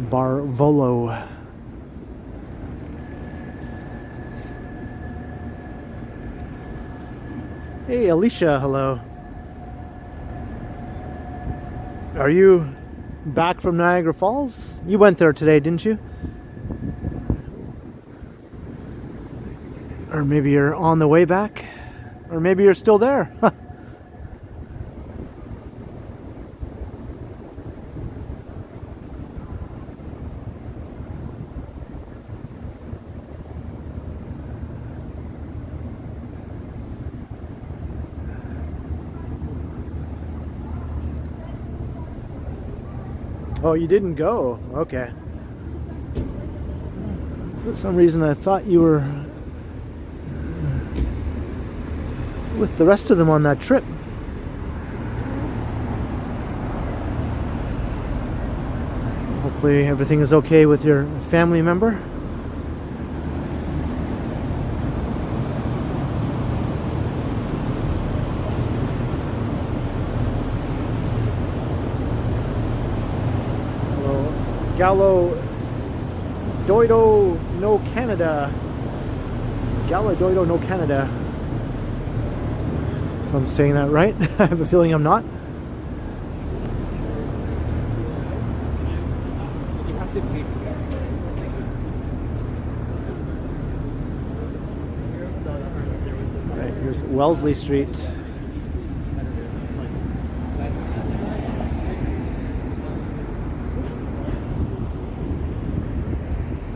Bar Volo. Hey Alicia, hello. Are you back from Niagara Falls? You went there today, didn't you? Or maybe you're on the way back? Or maybe you're still there? Oh, you didn't go? Okay. For some reason I thought you were with the rest of them on that trip. Hopefully everything is okay with your family member. Gallo Doido no Canada. Gallo Doido no Canada. If I'm saying that right. I have a feeling I'm not. You have to pay for that. Alright, here's Wellesley Street.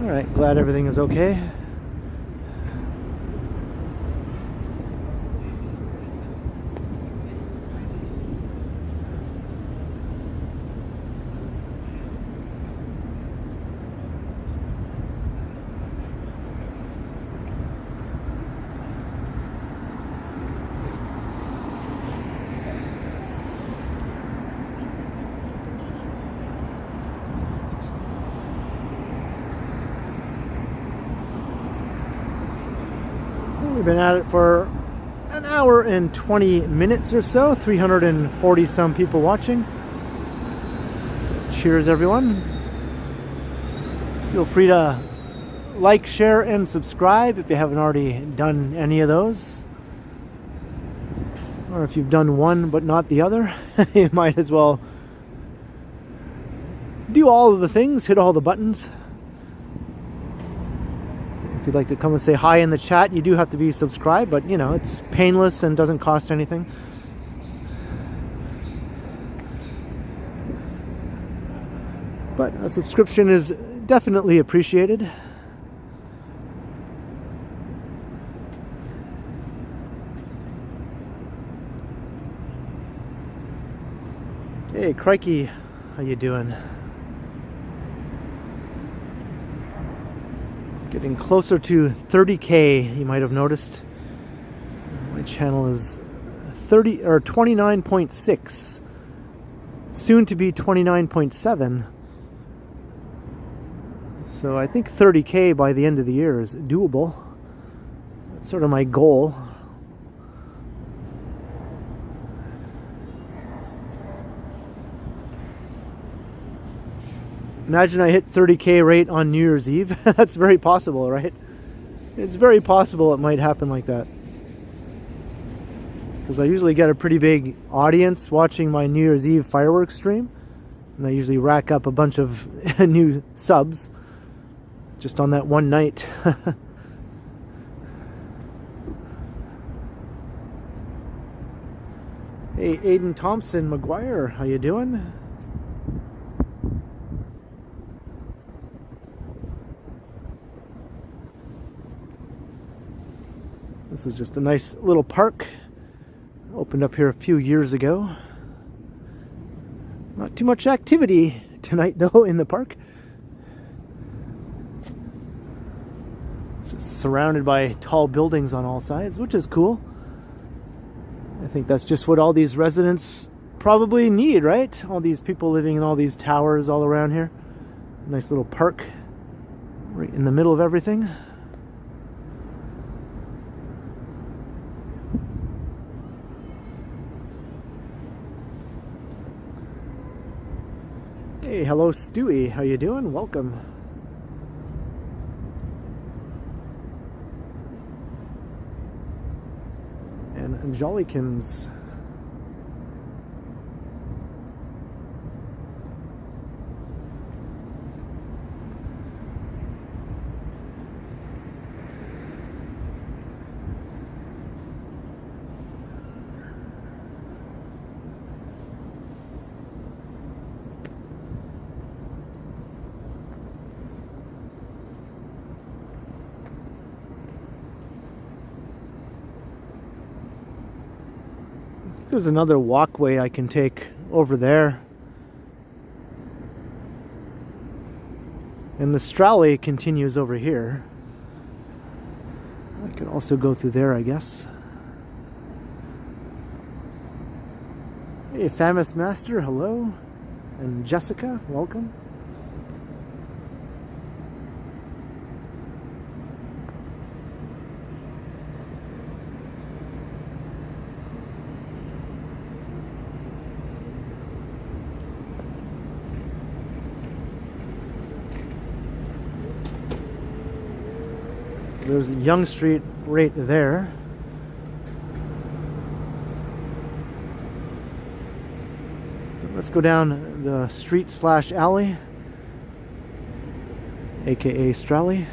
Alright, glad everything is okay. We've been at it for an hour and 20 minutes or so. 340 some people watching. So cheers everyone. Feel free to like, share, and subscribe if you haven't already done any of those. Or if you've done one but not the other, you might as well do all of the things, hit all the buttons. If you'd like to come and say hi in the chat, you do have to be subscribed, but you know, it's painless and doesn't cost anything. But a subscription is definitely appreciated. Hey, crikey, how you doing? Getting closer to 30K, you might have noticed. My channel is 30 or 29.6, soon to be 29.7. So I think 30K by the end of the year is doable. That's sort of my goal. Imagine I hit 30K rate on New Year's Eve. That's very possible, right? It's very possible it might happen like that. Because I usually get a pretty big audience watching my New Year's Eve fireworks stream. And I usually rack up a bunch of new subs just on that one night. Hey, Aiden Thompson McGuire, how you doing? This is just a nice little park Opened up here a few years ago. Not too much activity tonight though in the park. It's just surrounded by tall buildings on all sides, which is cool. I think that's just what all these residents probably need, right? All these people living in all these towers all around here. Nice little park right in the middle of everything. Hey, hello Stewie, how you doing? Welcome. And Jollykins. There's another walkway I can take over there. And the Stralley continues over here. I could also go through there, I guess. Hey, Famous Master, hello. And Jessica, welcome. There's Yonge Street right there. Let's go down the street slash alley, aka Stralley.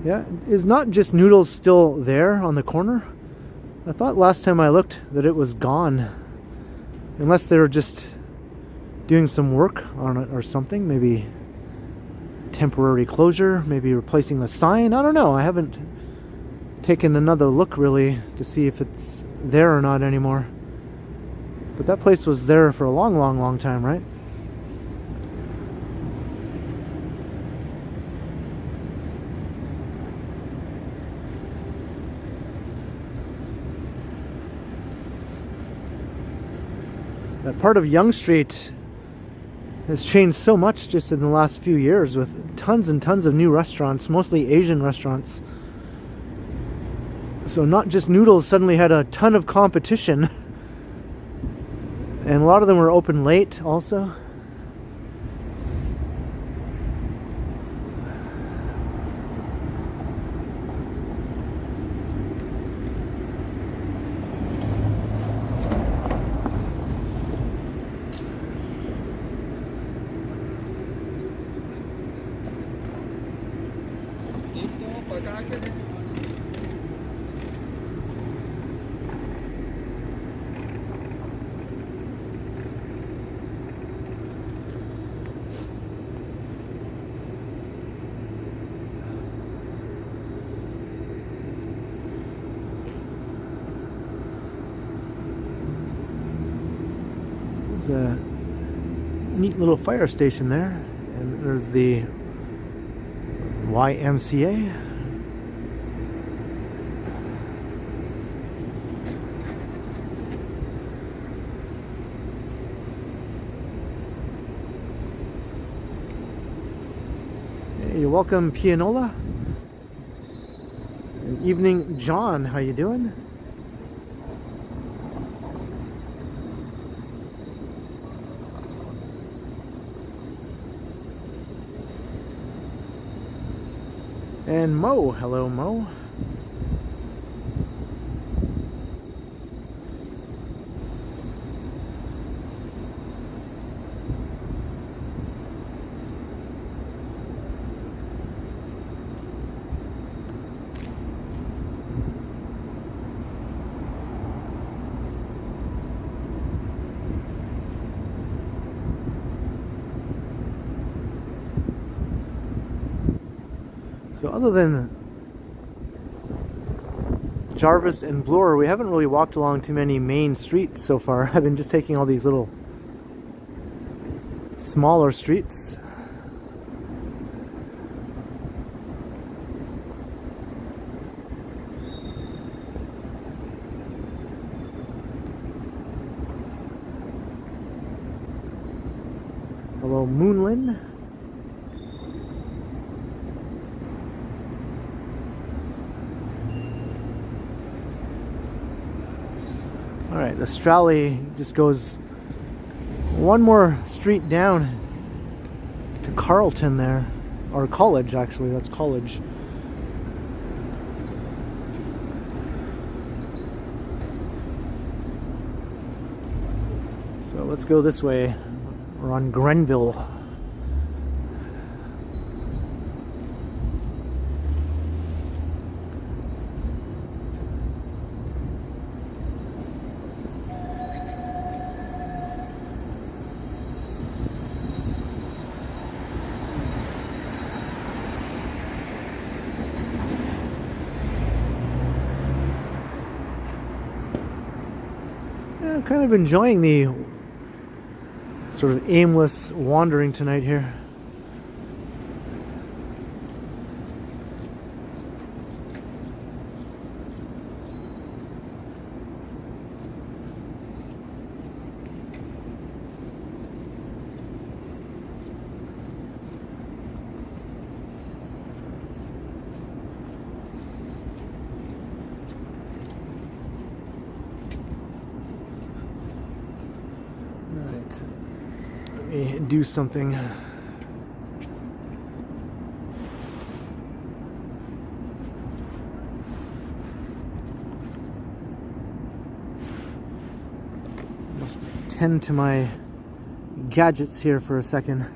Yeah, is Not Just Noodles still there on the corner? I thought last time I looked that it was gone. Unless they were just doing some work on it or something. Maybe temporary closure, maybe replacing the sign. I don't know. I haven't taken another look really to see if it's there or not anymore. But that place was there for a long time, right? That part of Yonge Street has changed so much just in the last few years with tons and tons of new restaurants, mostly Asian restaurants. So Not Just Noodles suddenly had a ton of competition. And a lot of them were open late also. There's a neat little fire station there, and there's the YMCA. Hey, you're welcome, Pianola. Good evening, John. How you doing? And Mo, hello Mo. So other than Jarvis and Bloor, we haven't really walked along too many main streets so far. I've been just taking all these little smaller streets. Hello, Moonland. Alright, the Strally just goes one more street down to Carlton there. Or College, actually. That's College. So let's go this way. We're on Grenville. Yeah, I'm kind of enjoying the sort of aimless wandering tonight here. Do something. Must tend to my gadgets here for a second.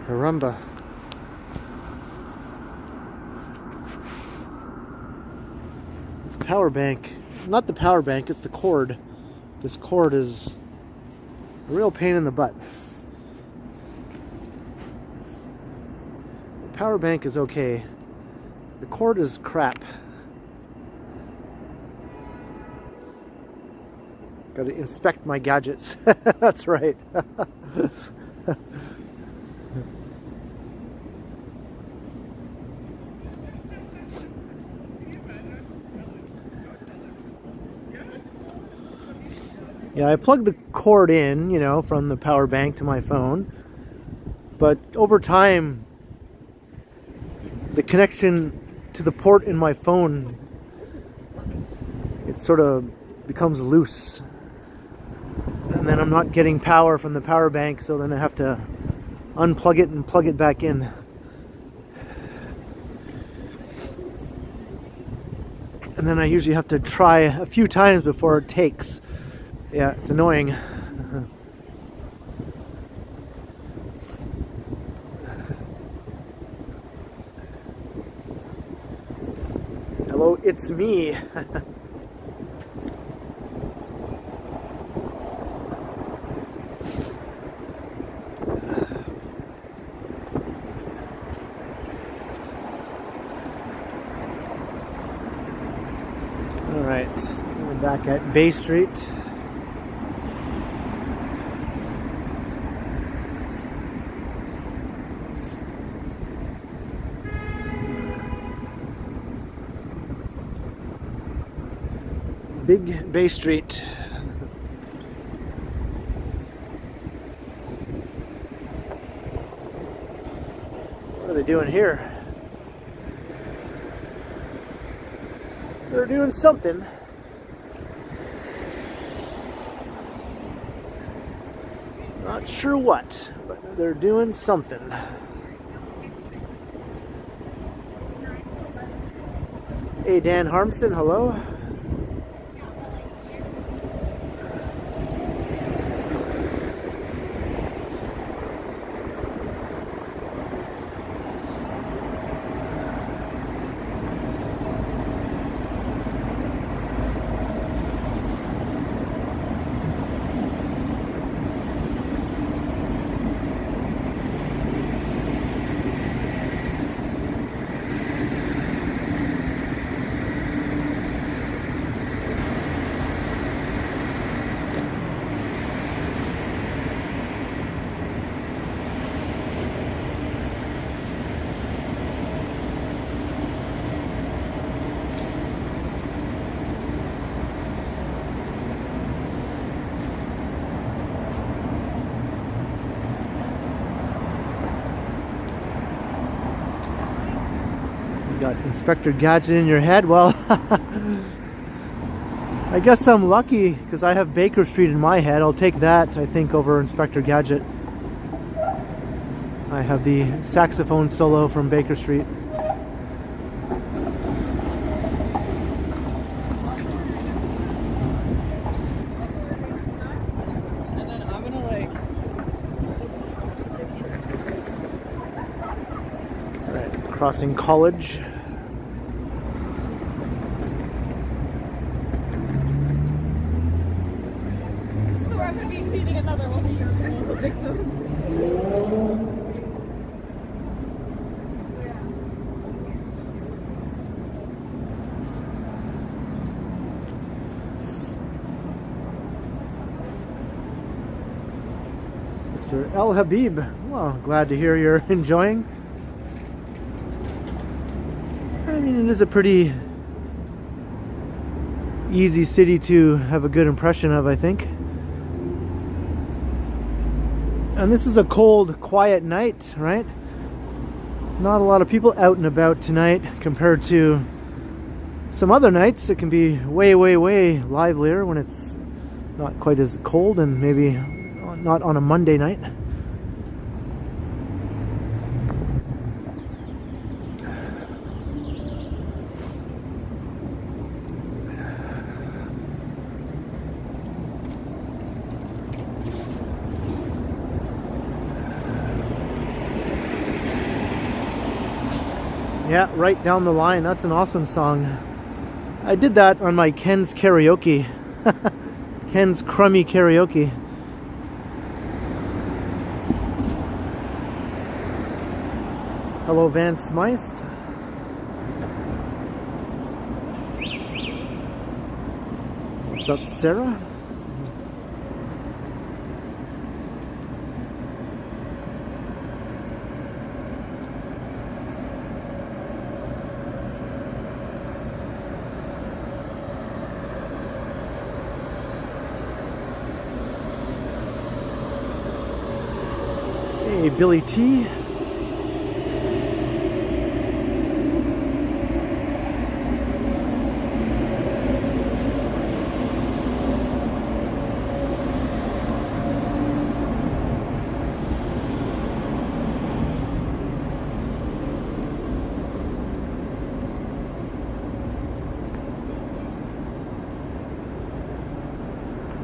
Caramba. This power bank, not the power bank, it's the cord. This cord is a real pain in the butt. The power bank is okay. The cord is crap. Gotta inspect my gadgets. That's right. Yeah, I plugged the cord in, you know, from the power bank to my phone. But over time, the connection to the port in my phone, it sort of becomes loose. And then I'm not getting power from the power bank, so then I have to unplug it and plug it back in. And then I usually have to try a few times before it takes. Yeah, it's annoying. Hello, it's me. All right, we're back at Bay Street. Big Bay Street. What are they doing here? They're doing something. Not Not sure what, but they're doing something. Hey, Dan Harmston, hello. Got Inspector Gadget in your head? Well, I guess I'm lucky because I have Baker Street in my head. I'll take that, I think, over Inspector Gadget. I have the saxophone solo from Baker Street. And then I'm gonna like... Alright, crossing College. I'm going to be feeding another one of your victims. Mr. El Habib, well, glad to hear you're enjoying. I mean, it is a pretty easy city to have a good impression of, I think. And this is a cold, quiet night, right? Not a lot of people out and about tonight compared to some other nights. It can be way, way, way livelier when it's not quite as cold, and maybe not on a Monday night. Yeah, right down the line. That's an awesome song. I did that on my Ken's karaoke. Ken's crummy karaoke. Hello, Van Smythe. What's up, Sarah? Hey, Billy T.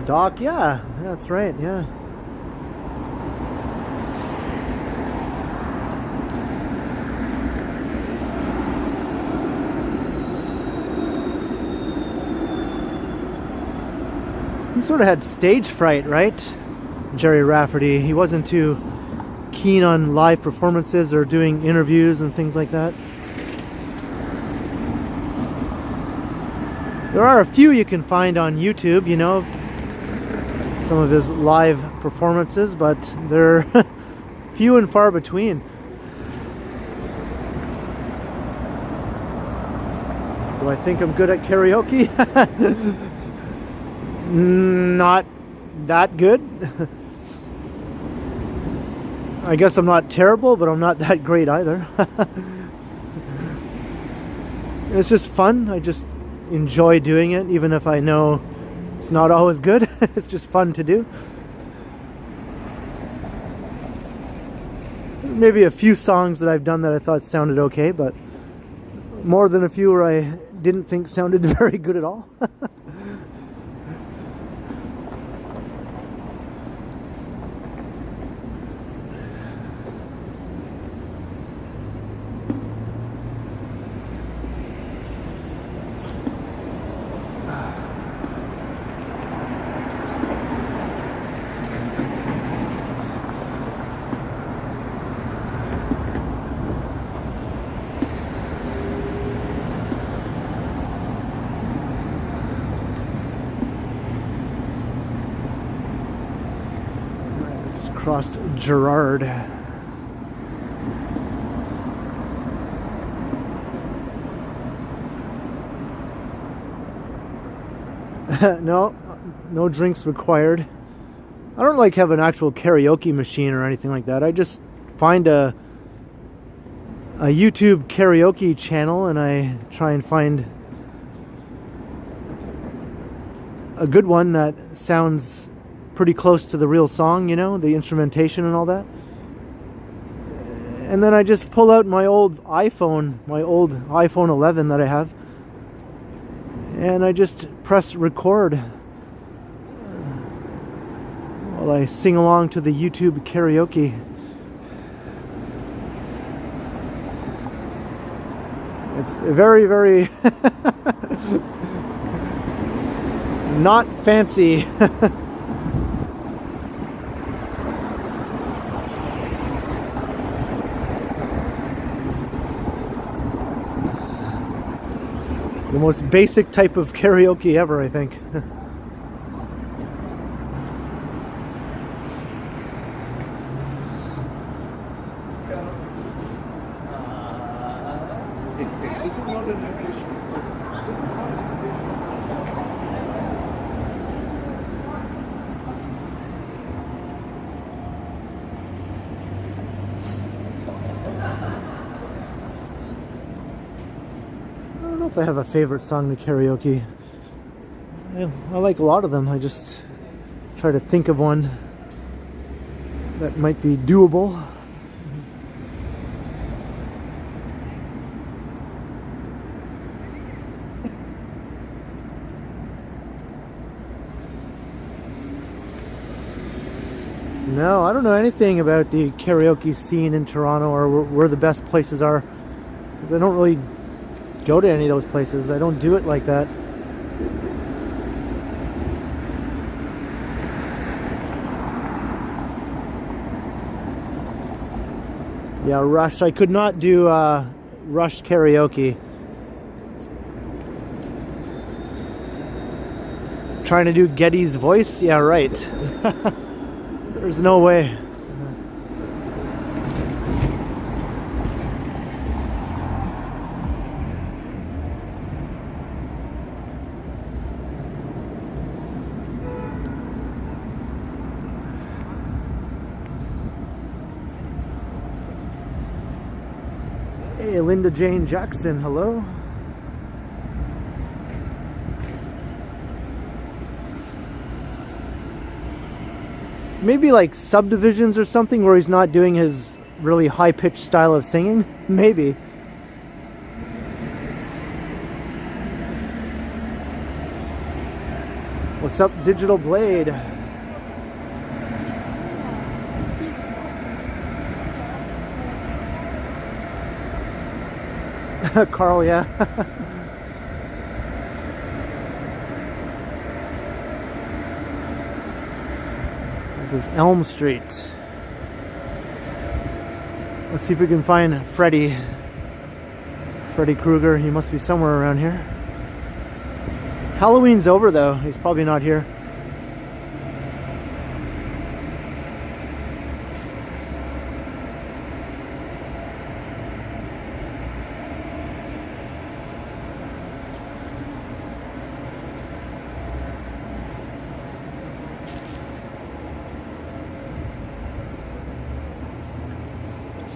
Doc, yeah, that's right, yeah. He sort of had stage fright, right? Jerry Rafferty. He wasn't too keen on live performances or doing interviews and things like that. There are a few you can find on YouTube, you know, some of his live performances, but they're few and far between. Do I think I'm good at karaoke? Not that good. I guess I'm not terrible, but I'm not that great either. It's just fun. I just enjoy doing it, even if I know it's not always good. It's just fun to do. maybe a few songs that I've done that I thought sounded okay, but more than a few where I didn't think sounded very good at all. Crossed Gerard. No drinks required. I don't like have an actual karaoke machine or anything like that. I just find a YouTube karaoke channel and I try and find a good one that sounds pretty close to the real song, you know, the instrumentation and all that. And then I just pull out my old iPhone 11 that I have, and I just press record while I sing along to the YouTube karaoke. It's very, very not fancy. The most basic type of karaoke ever, I think. I have a favorite song to karaoke. I like a lot of them. I just try to think of one that might be doable. No, I don't know anything about the karaoke scene in Toronto or where the best places are, because I don't really go to any of those places. I don't do it like that. Yeah, Rush. I could not do Rush karaoke. Trying to do Getty's voice? Yeah, right. There's no way. Hey, Linda Jane Jackson, hello. Maybe like subdivisions or something where he's not doing his really high-pitched style of singing. Maybe. What's up, Digital Blade? Carl, yeah. This is Elm Street. Let's see if we can find Freddy Krueger. He must be somewhere around here. Halloween's over though. He's probably not here.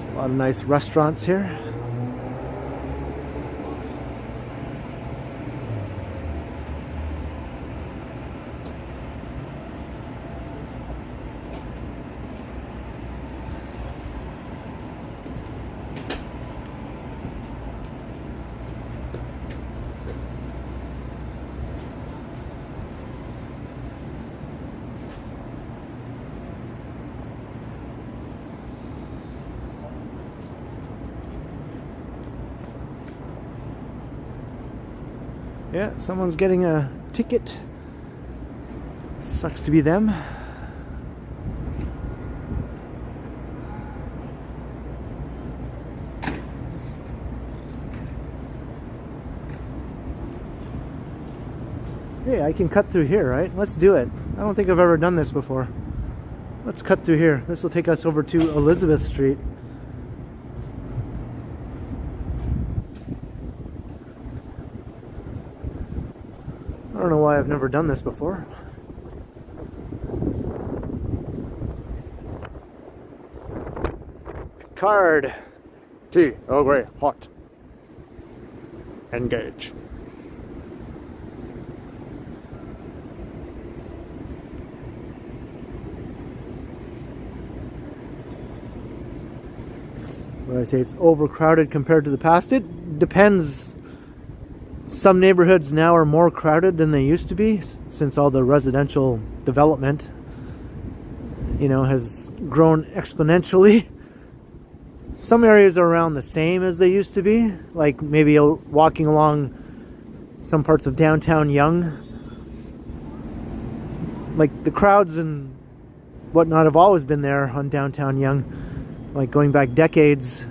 A lot of nice restaurants here. Yeah, someone's getting a ticket. Sucks to be them. Hey, I can cut through here, right? Let's do it. I don't think I've ever done this before. Let's cut through here. This will take us over to Elizabeth Street. I don't know why I've never done this before. Card. Tea, Earl Grey, hot. Engage. When I say it's overcrowded compared to the past, it depends. Some neighborhoods now are more crowded than they used to be since all the residential development, you know, has grown exponentially. Some areas are around the same as they used to be, like maybe walking along some parts of downtown Yonge. Like the crowds and whatnot have always been there on downtown Yonge, like going back decades.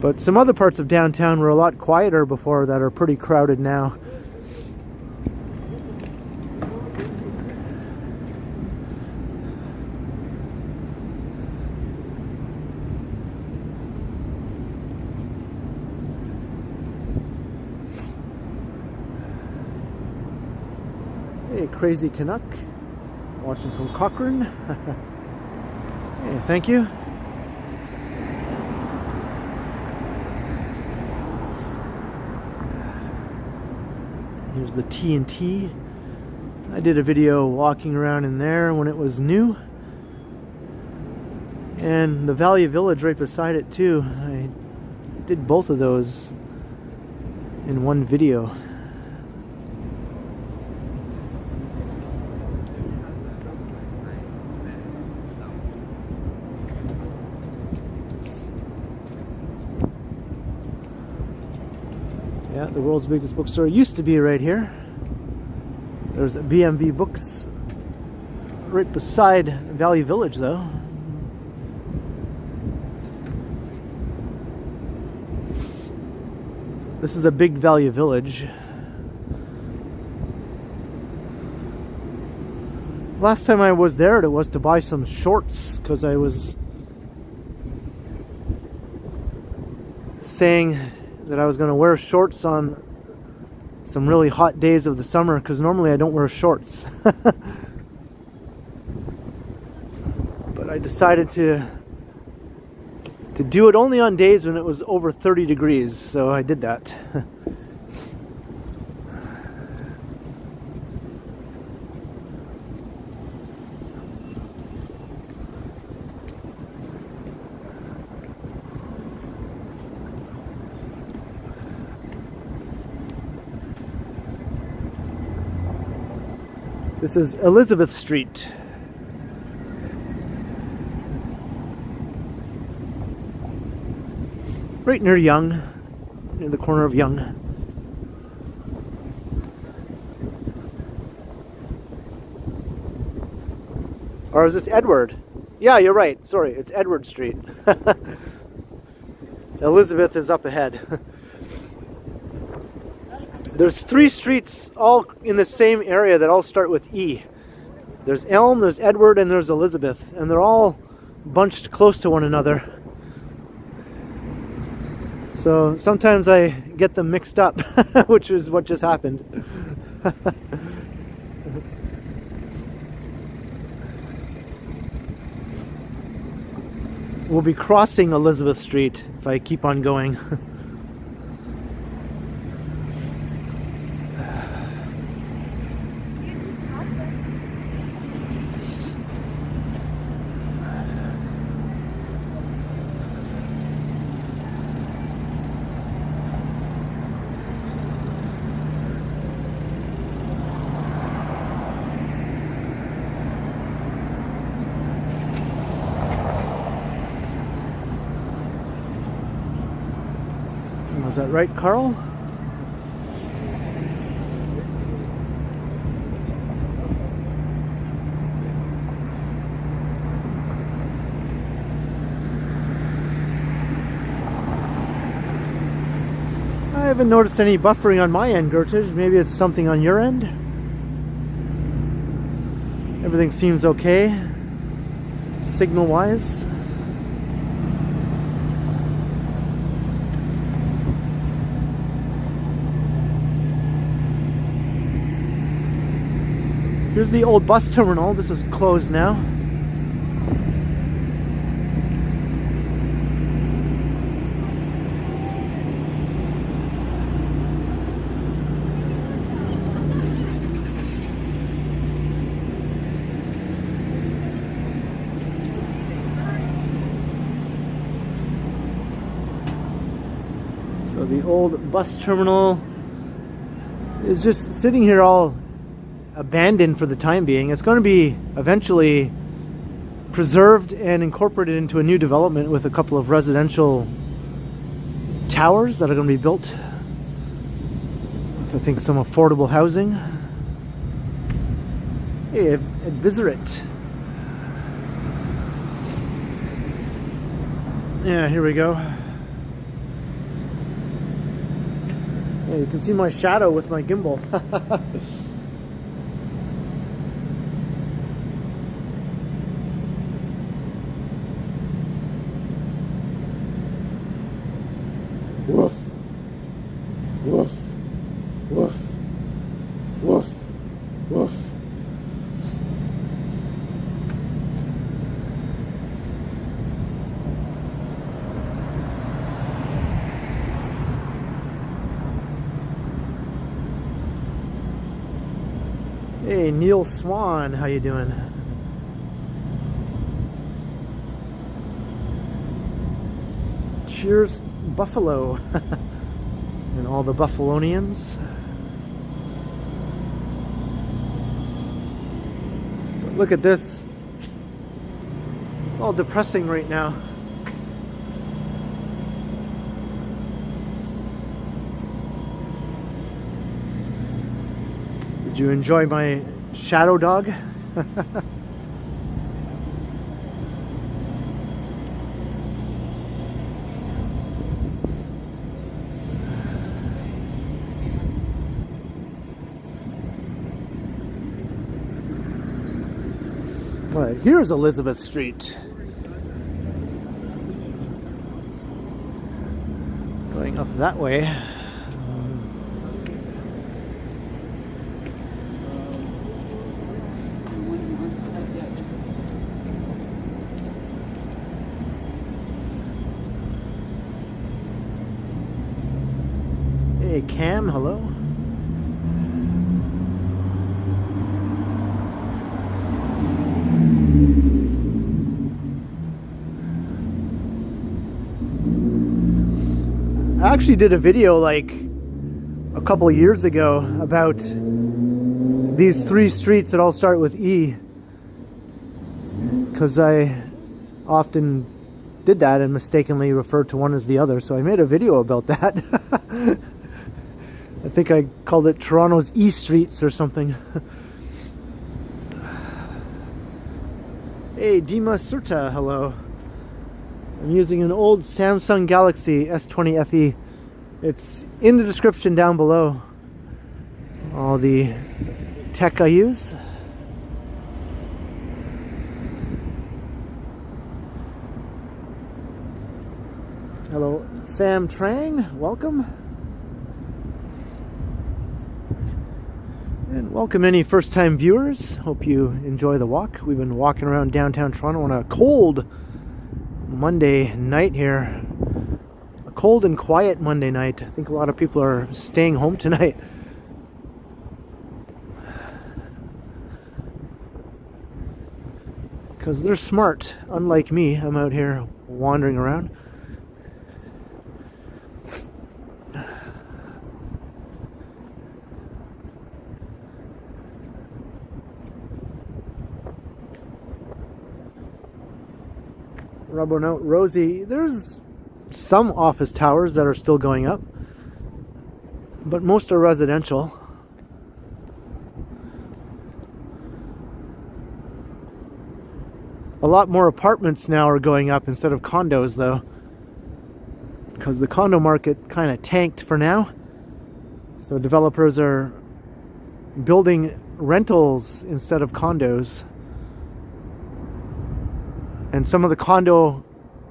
But some other parts of downtown were a lot quieter before that are pretty crowded now. Hey, Crazy Canuck, watching from Cochrane. Hey, thank you. Here's the T&T. I did a video walking around in there when it was new. And the Value Village right beside it too. I did both of those in one video. Yeah, the world's biggest bookstore used to be right here. There's a BMV Books right beside Value Village though. This is a big Value Village. Last time I was there, it was to buy some shorts because I was saying that I was going to wear shorts on some really hot days of the summer because normally I don't wear shorts. But I decided to do it only on days when it was over 30 degrees, so I did that. This is Elizabeth Street. Right near Yonge, near the corner of Yonge. Or is this Edward? Yeah, you're right. Sorry, it's Edward Street. Elizabeth is up ahead. There's 3 streets all in the same area that all start with E. There's Elm, there's Edward, and there's Elizabeth. And they're all bunched close to one another. So sometimes I get them mixed up, which is what just happened. We'll be crossing Elizabeth Street if I keep on going. Was that right, Carl? haven't noticed any buffering on my end, Gertrude. Maybe it's something on your end. Everything seems okay, signal-wise. Here's the old bus terminal. This is closed now. So the old bus terminal is just sitting here all abandoned for the time being. It's going to be eventually preserved and incorporated into a new development with a couple of residential towers that are going to be built with, I think, some affordable housing. Hey, Advisorit. Yeah, here we go. Yeah, you can see my shadow with my gimbal. Woof. Woof. Woof. Woof. Woof. Hey, Neil Swan, how you doing? Cheers, Buffalo. And all the Buffalonians. But look at this. It's all depressing right now. Did you enjoy my shadow dog? All right, here's Elizabeth Street. Going up that way. Hey, Cam, hello. I actually did a video like a couple of years ago about these three streets that all start with E, because I often did that and mistakenly referred to one as the other, so I made a video about that. I think I called it Toronto's E Streets or something. Hey, Dima Surta, hello. I'm using an old Samsung Galaxy S20 FE. It's in the description down below. All the tech I use. Hello, Pham Trang, welcome. And welcome any first-time viewers. Hope you enjoy the walk. We've been walking around downtown Toronto on a cold Monday night here. A cold and quiet Monday night. I think a lot of people are staying home tonight. Because they're smart, unlike me. I'm out here wandering around. Rubber note, Rosie, there's some office towers that are still going up, but most are residential. A lot more apartments now are going up instead of condos though, because the condo market kind of tanked for now. So developers are building rentals instead of condos. And some of the condo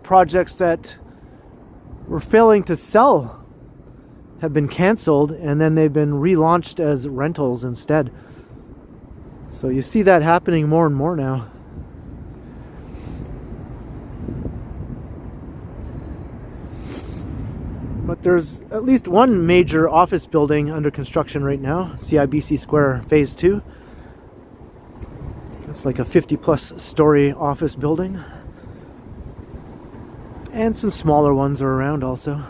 projects that were failing to sell have been canceled, and then they've been relaunched as rentals instead. So you see that happening more and more now. But there's at least one major office building under construction right now, CIBC Square Phase 2. It's like a 50-plus story office building. And some smaller ones are around also.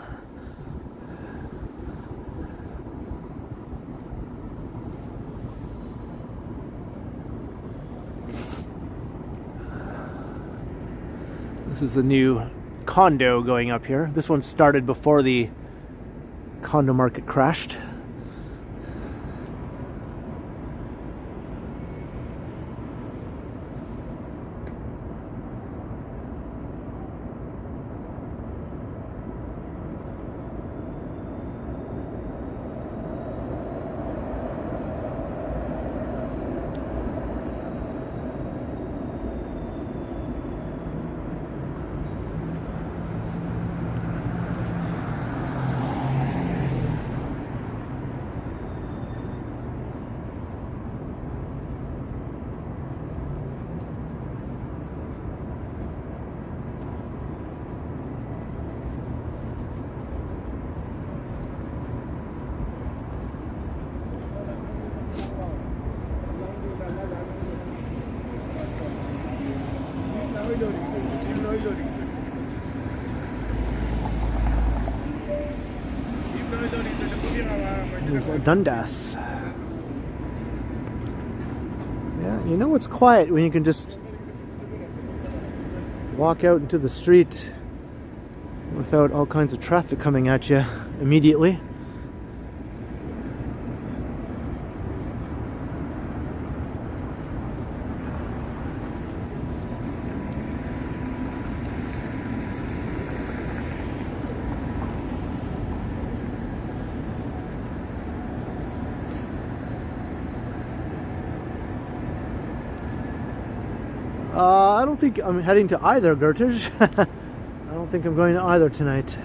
This is a new condo going up here. This one started before the condo market crashed. Here's Dundas. Yeah, you know it's quiet when you can just walk out into the street without all kinds of traffic coming at you immediately. I don't think I'm heading to either, Gertish. I don't think I'm going to either tonight.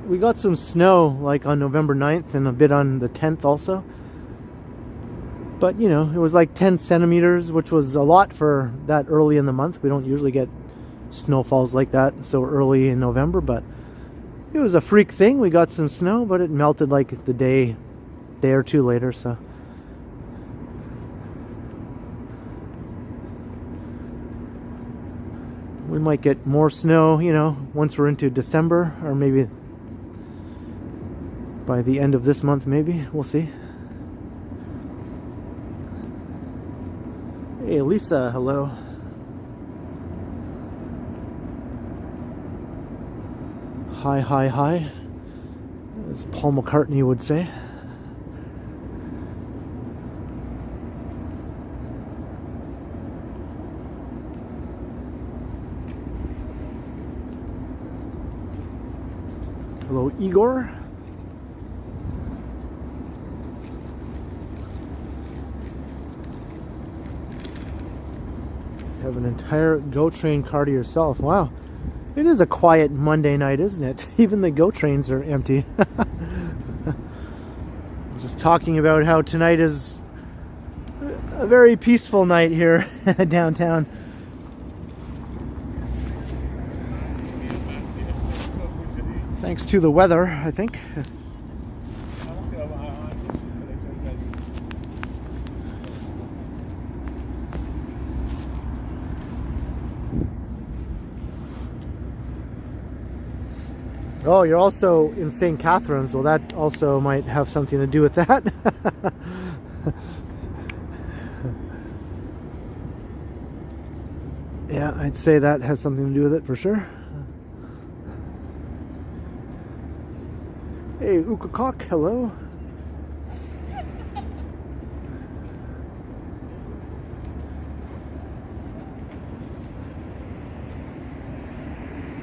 We got some snow like on November 9th and a bit on the 10th also. But you know, it was like 10 centimeters, which was a lot for that early in the month. We don't usually get snowfalls like that so early in November, but it was a freak thing. We got some snow, but it melted like the day or two later, so. We might get more snow, you know, once we're into December, or maybe by the end of this month, maybe. We'll see. Hey, Lisa, hello. Hi, hi, hi, as Paul McCartney would say. Hello, Igor. Have an entire GO train car to yourself. Wow. It is a quiet Monday night, isn't it? Even the GO trains are empty. Just talking about how tonight is a very peaceful night here downtown. Thanks to the weather, I think. Oh, you're also in St. Catharines. Well, that also might have something to do with that. Yeah, I'd say that has something to do with it for sure. Hey, Ukakok, hello.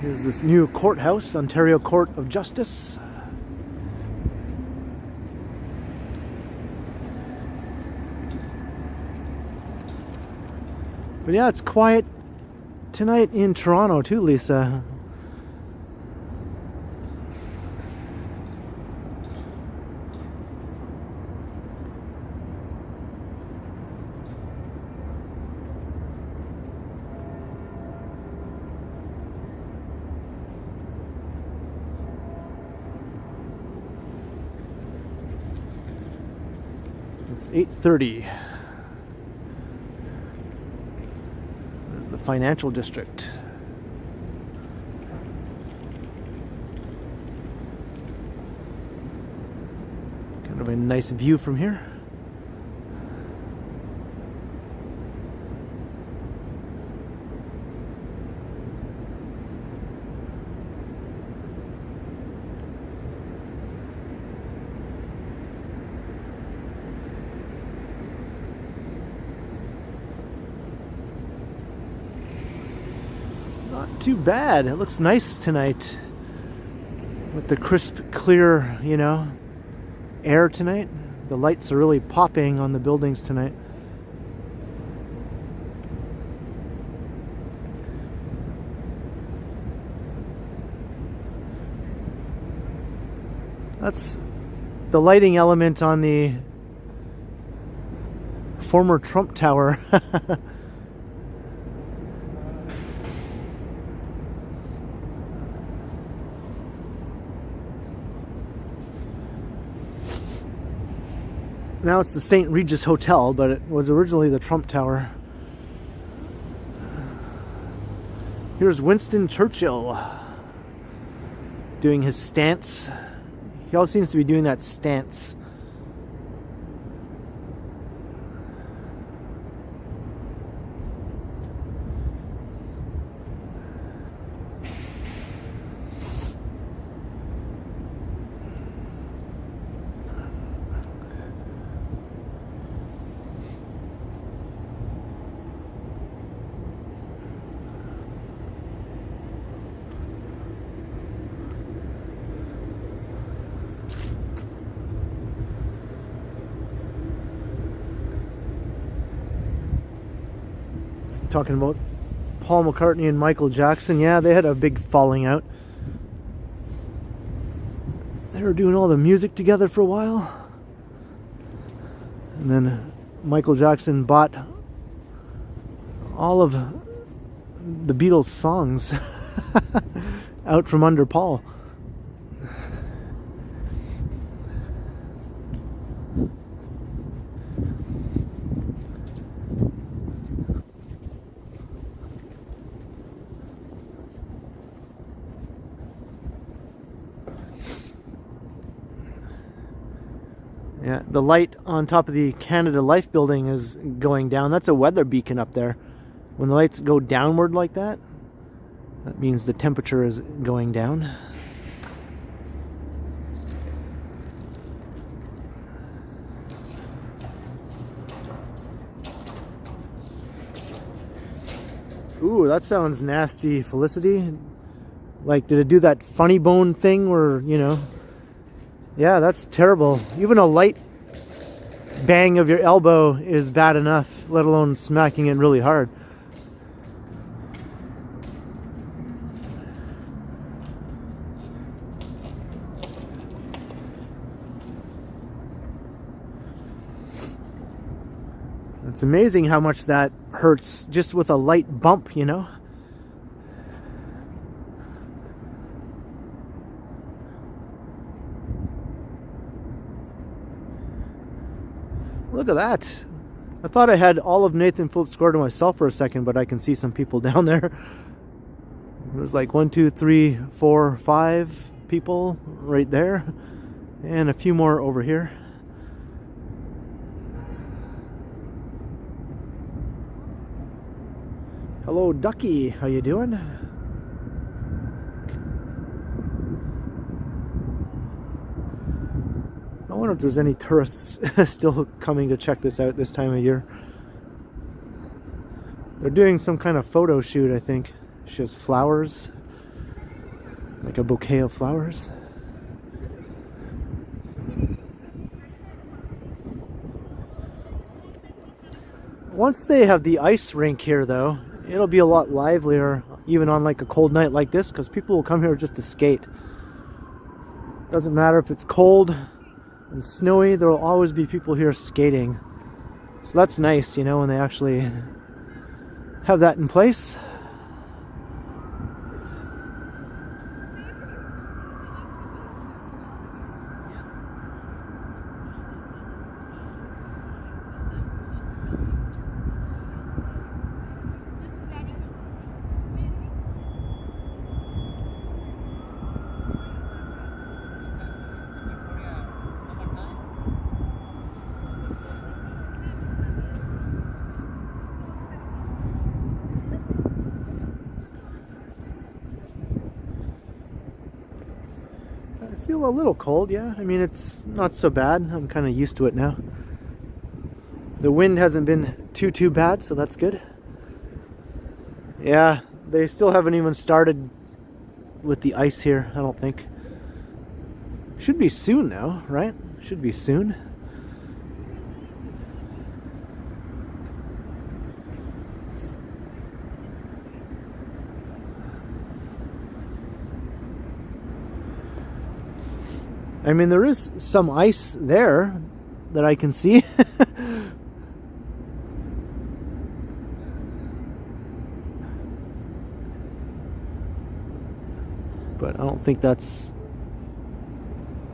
Here's this new courthouse, Ontario Court of Justice. But yeah, it's quiet tonight in Toronto too, Lisa. It's 8:30. There's the financial district. Kind of a nice view from here. Too bad. It looks nice tonight with the crisp, clear, you know, air tonight. The lights are really popping on the buildings tonight. That's the lighting element on the former Trump Tower. Now it's the St. Regis Hotel, but it was originally the Trump Tower. Here's Winston Churchill doing his stance. He always seems to be doing that stance. Talking about Paul McCartney and Michael Jackson. Yeah, they had a big falling out. They were doing all the music together for a while. And then Michael Jackson bought all of the Beatles songs out from under Paul. Yeah, the light on top of the Canada Life building is going down. That's a weather beacon up there. When the lights go downward like that, that means the temperature is going down. Ooh, that sounds nasty, Felicity. Like, did it do that funny bone thing where, you know... Yeah, that's terrible. Even a light bang of your elbow is bad enough, let alone smacking it really hard. It's amazing how much that hurts just with a light bump, you know? Look at that. I thought I had all of Nathan Phillips score to myself for a second, but I can see some people down there. There's like 1, 2, 3, 4, 5 people right there, and a few more over here. Hello, Ducky. How you doing? I wonder if there's any tourists still coming to check this out this time of year. They're doing some kind of photo shoot, I think. She has flowers, like a bouquet of flowers. Once they have the ice rink here, though, it'll be a lot livelier, even on like a cold night like this, because people will come here just to skate. Doesn't matter if it's cold and snowy, there will always be people here skating. So that's nice, you know, when they actually have that in place. I feel a little cold, yeah. I mean, it's not so bad. I'm kind of used to it now. The wind hasn't been too bad, so that's good. Yeah, they still haven't even started with the ice here, I don't think. Should be soon though, right? Should be soon. I mean, there is some ice there that I can see. But I don't think that's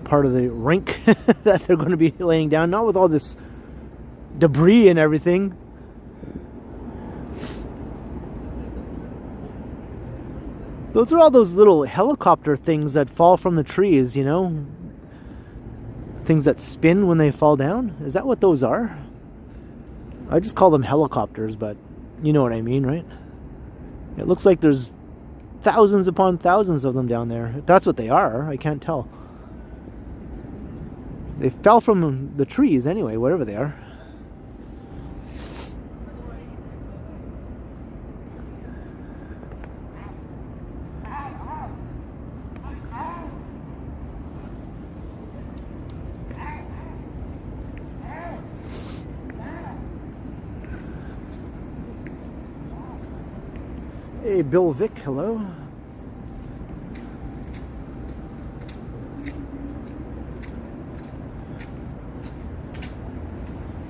part of the rink that they're going to be laying down. Not with all this debris and everything. Those are all those little helicopter things that fall from the trees, you know? Things that spin when they fall down. Is that what those are? I just call them helicopters, but you know what I mean, right? It looks like there's thousands upon thousands of them down there. If that's what they are, I can't tell. They fell from the trees anyway, whatever they are. Hey, Bill Vic, hello.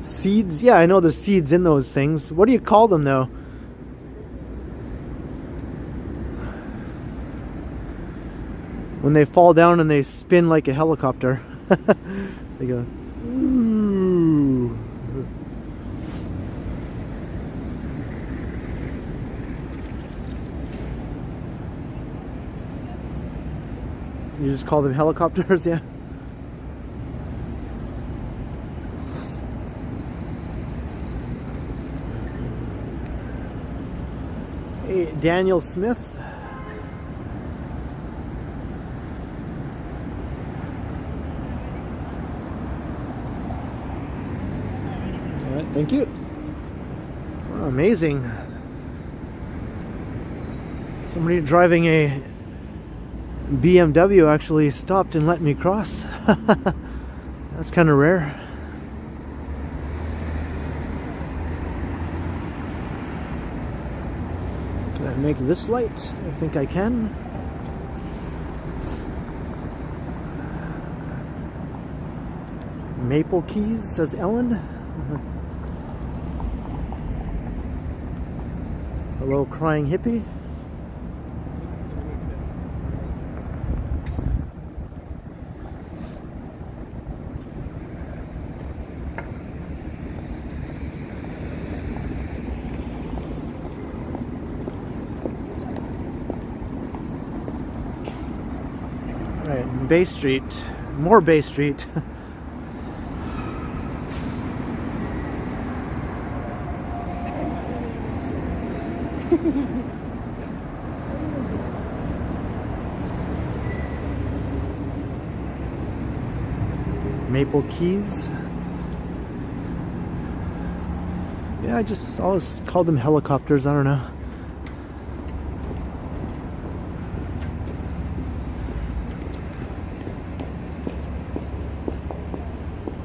Seeds? Yeah, I know there's seeds in those things. What do you call them, though? When they fall down and they spin like a helicopter. They go, ooh. You just call them helicopters, yeah? Hey, Daniel Smith. All right, thank you. Oh, amazing. Somebody driving a BMW actually stopped and let me cross. That's kind of rare. Can I make this light? I think I can. Maple Keys, says Ellen. Hello, crying hippie. Bay Street. More Bay Street. Maple Keys. Yeah, I just always call them helicopters, I don't know.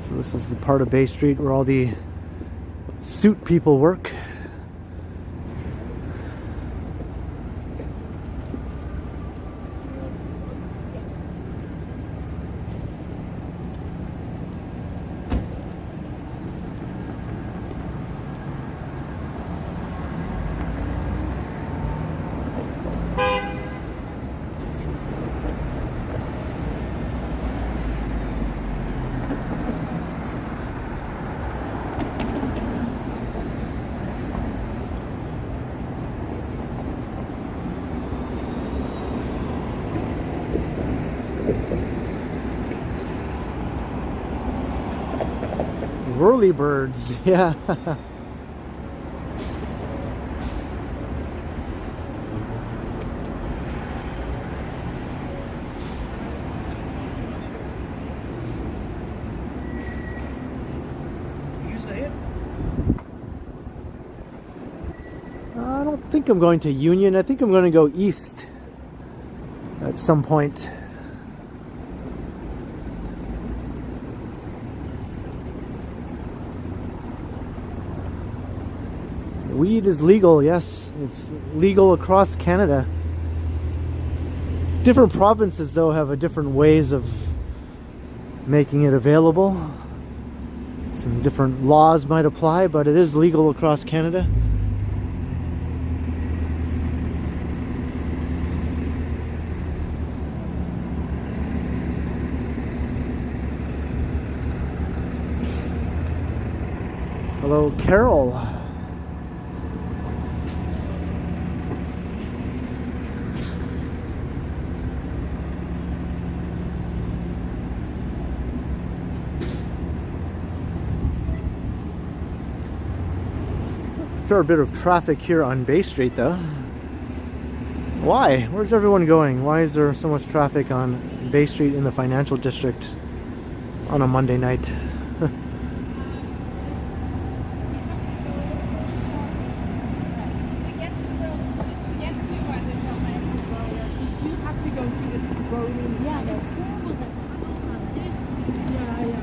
So this is the part of Bay Street where all the suit people work. Whirly birds, yeah. You say it? I don't think I'm going to Union. I think I'm going to go east at some point. Weed is legal, yes. It's legal across Canada. Different provinces, though, have a different ways of making it available. Some different laws might apply, but it is legal across Canada. Hello, Carol. Fair bit of traffic here on Bay Street, though. Why? Where's everyone going? Why is there so much traffic on Bay Street in the financial district on a Monday night? To get to the you have to go through this road. Yeah, it's horrible. That tunnel on this. Yeah.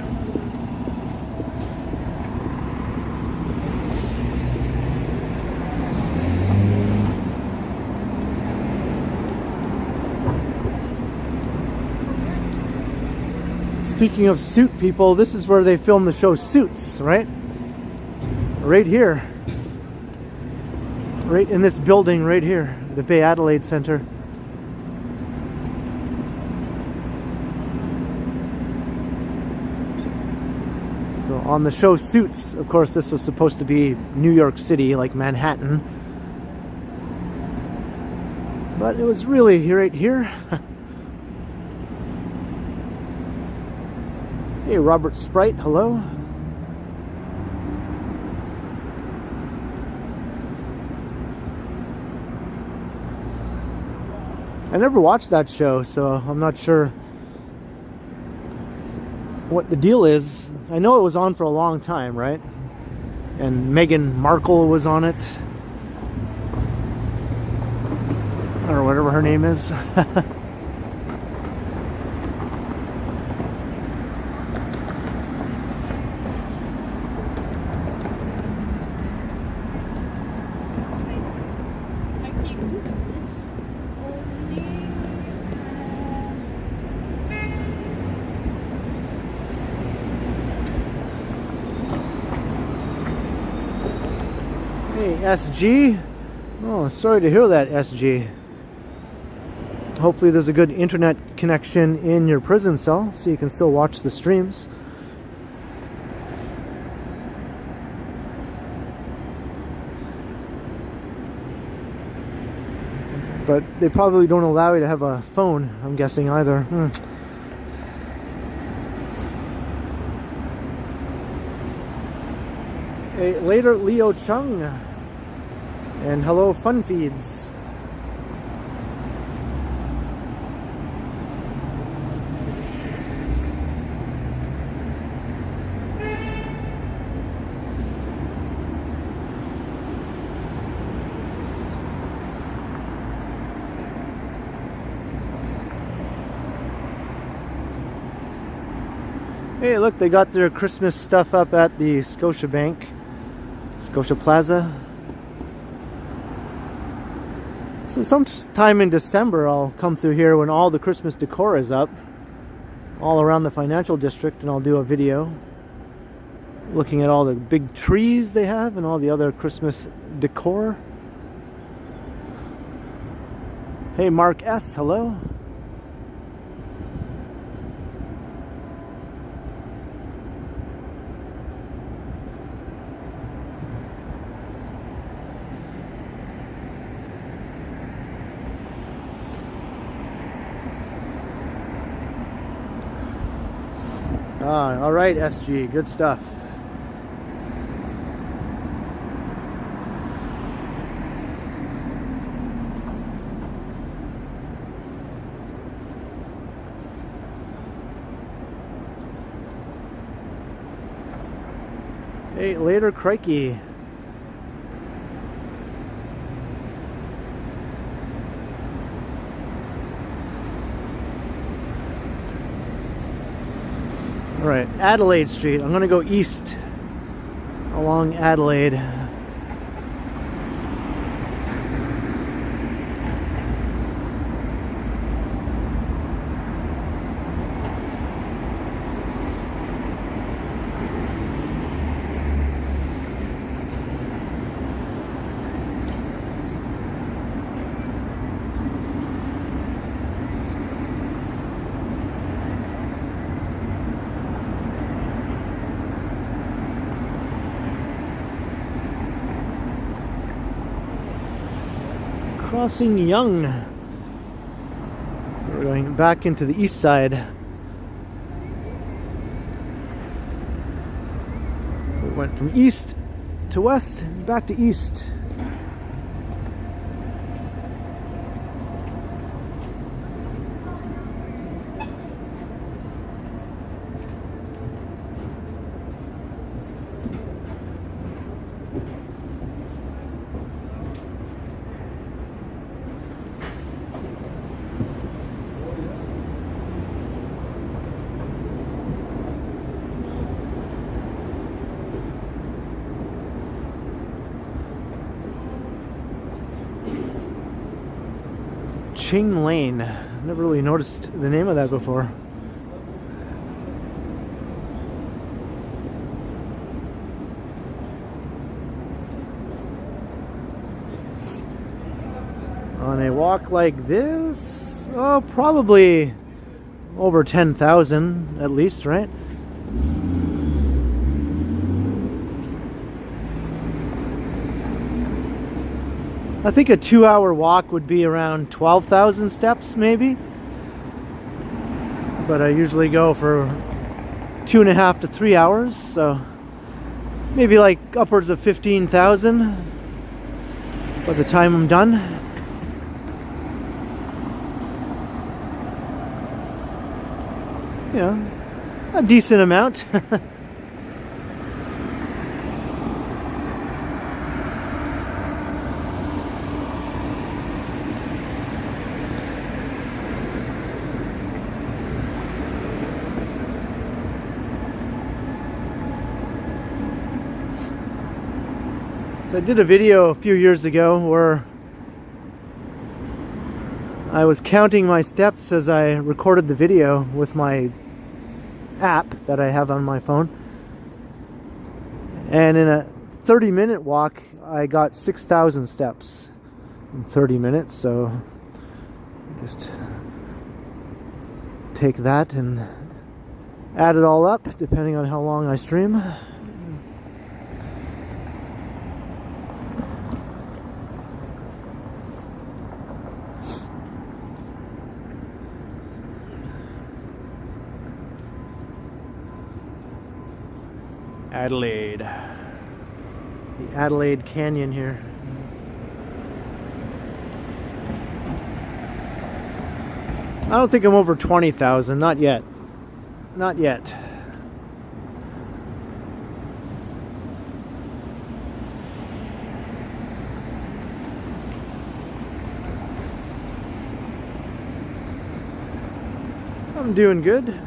Speaking of suit people, this is where they film the show Suits, right? Right here. Right in this building right here, the Bay Adelaide Centre. So on the show Suits, of course, this was supposed to be New York City, like Manhattan. But it was really right here. Hey, Robert Sprite, hello. I never watched that show, so I'm not sure what the deal is. I know it was on for a long time, right? And Meghan Markle was on it. Or whatever her name is. Hey, SG. Oh, sorry to hear that, SG. Hopefully there's a good internet connection in your prison cell so you can still watch the streams. But they probably don't allow you to have a phone, I'm guessing, either. Hey, later Leo Chung. And hello Fun Feeds. Hey, look, they got their Christmas stuff up at the Scotiabank, Scotia Plaza. So sometime in December I'll come through here when all the Christmas decor is up all around the financial district, and I'll do a video looking at all the big trees they have and all the other Christmas decor. Hey, Mark S, hello. All right, SG, good stuff. Hey, later, crikey. All right, Adelaide Street. I'm gonna go east along Adelaide. Crossing Yonge. So we're going back into the east side. We went from east to west, back to east. Ching Lane. Never really noticed the name of that before. On a walk like this, oh, probably over 10,000 at least, right? I think a 2-hour walk would be around 12,000 steps, maybe. But I usually go for 2.5 to 3 hours, so maybe like upwards of 15,000 by the time I'm done. You know, a decent amount. So I did a video a few years ago where I was counting my steps as I recorded the video with my app that I have on my phone. And in a 30-minute walk, I got 6,000 steps in 30 minutes. So just take that and add it all up, depending on how long I stream. Adelaide. The Adelaide Canyon here. I don't think I'm over 20,000, not yet. Not yet. I'm doing good.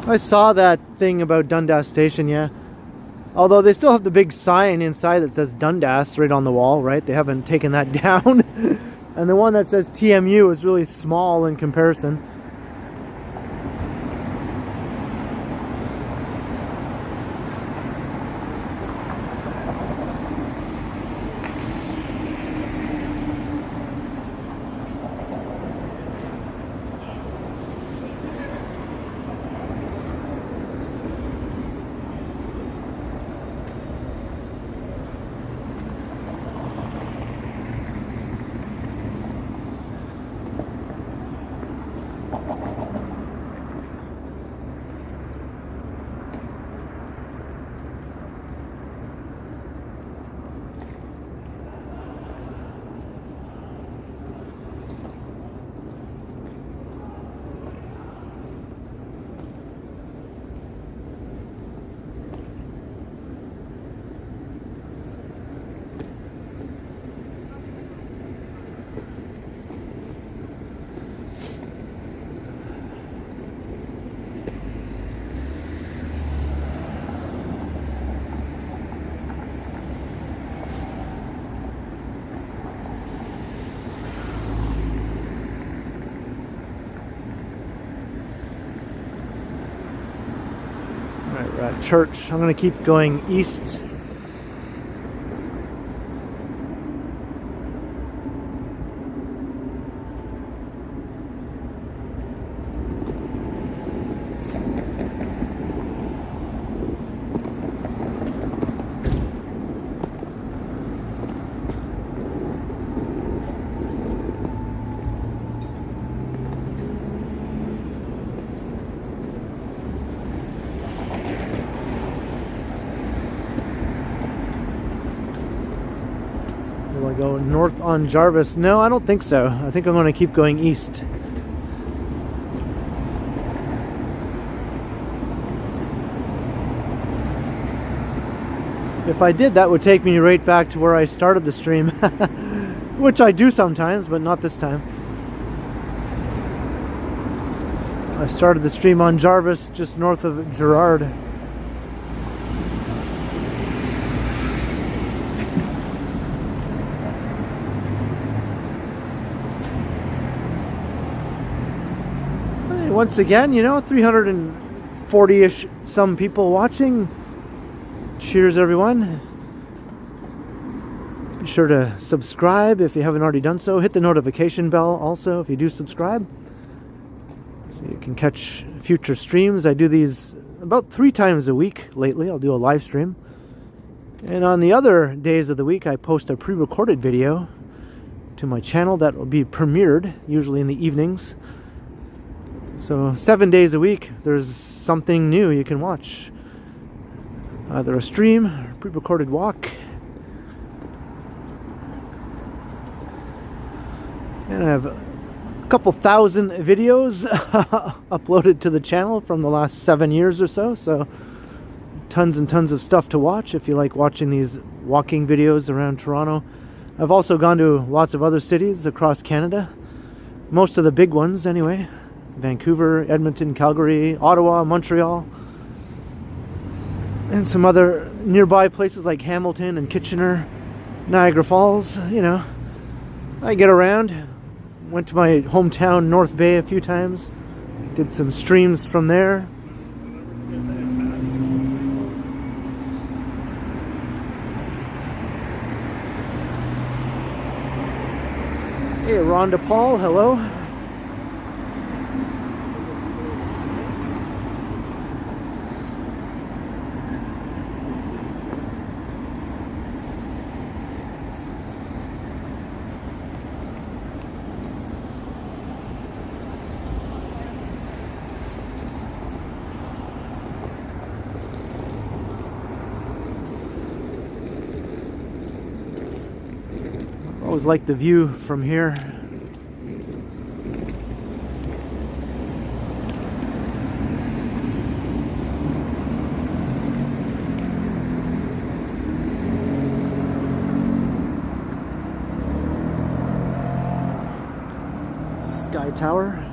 I saw that thing about Dundas Station, yeah. Although they still have the big sign inside that says Dundas right on the wall, right? They haven't taken that down. And the one that says TMU is really small in comparison. We're at church. I'm going to keep going east. Will I go north on Jarvis? No, I don't think so. I think I'm going to keep going east. If I did, that would take me right back to where I started the stream. Which I do sometimes, but not this time. I started the stream on Jarvis, just north of Gerrard. Once again, you know, 340-ish some people watching. Cheers, everyone. Be sure to subscribe if you haven't already done so. Hit the notification bell also if you do subscribe, so you can catch future streams. I do these about 3 times a week lately. I'll do a live stream. And on the other days of the week, I post a pre-recorded video to my channel that will be premiered, usually in the evenings. So 7 days a week, there's something new you can watch. Either a stream, or a pre-recorded walk. And I have a couple thousand videos uploaded to the channel from the last 7 years or so. So tons and tons of stuff to watch if you like watching these walking videos around Toronto. I've also gone to lots of other cities across Canada. Most of the big ones anyway. Vancouver, Edmonton, Calgary, Ottawa, Montreal, and some other nearby places like Hamilton and Kitchener, Niagara Falls. You know, I get around. Went to my hometown North Bay a few times, did some streams from there. Hey, Rhonda Paul, hello. Always like the view from here. Sky Tower.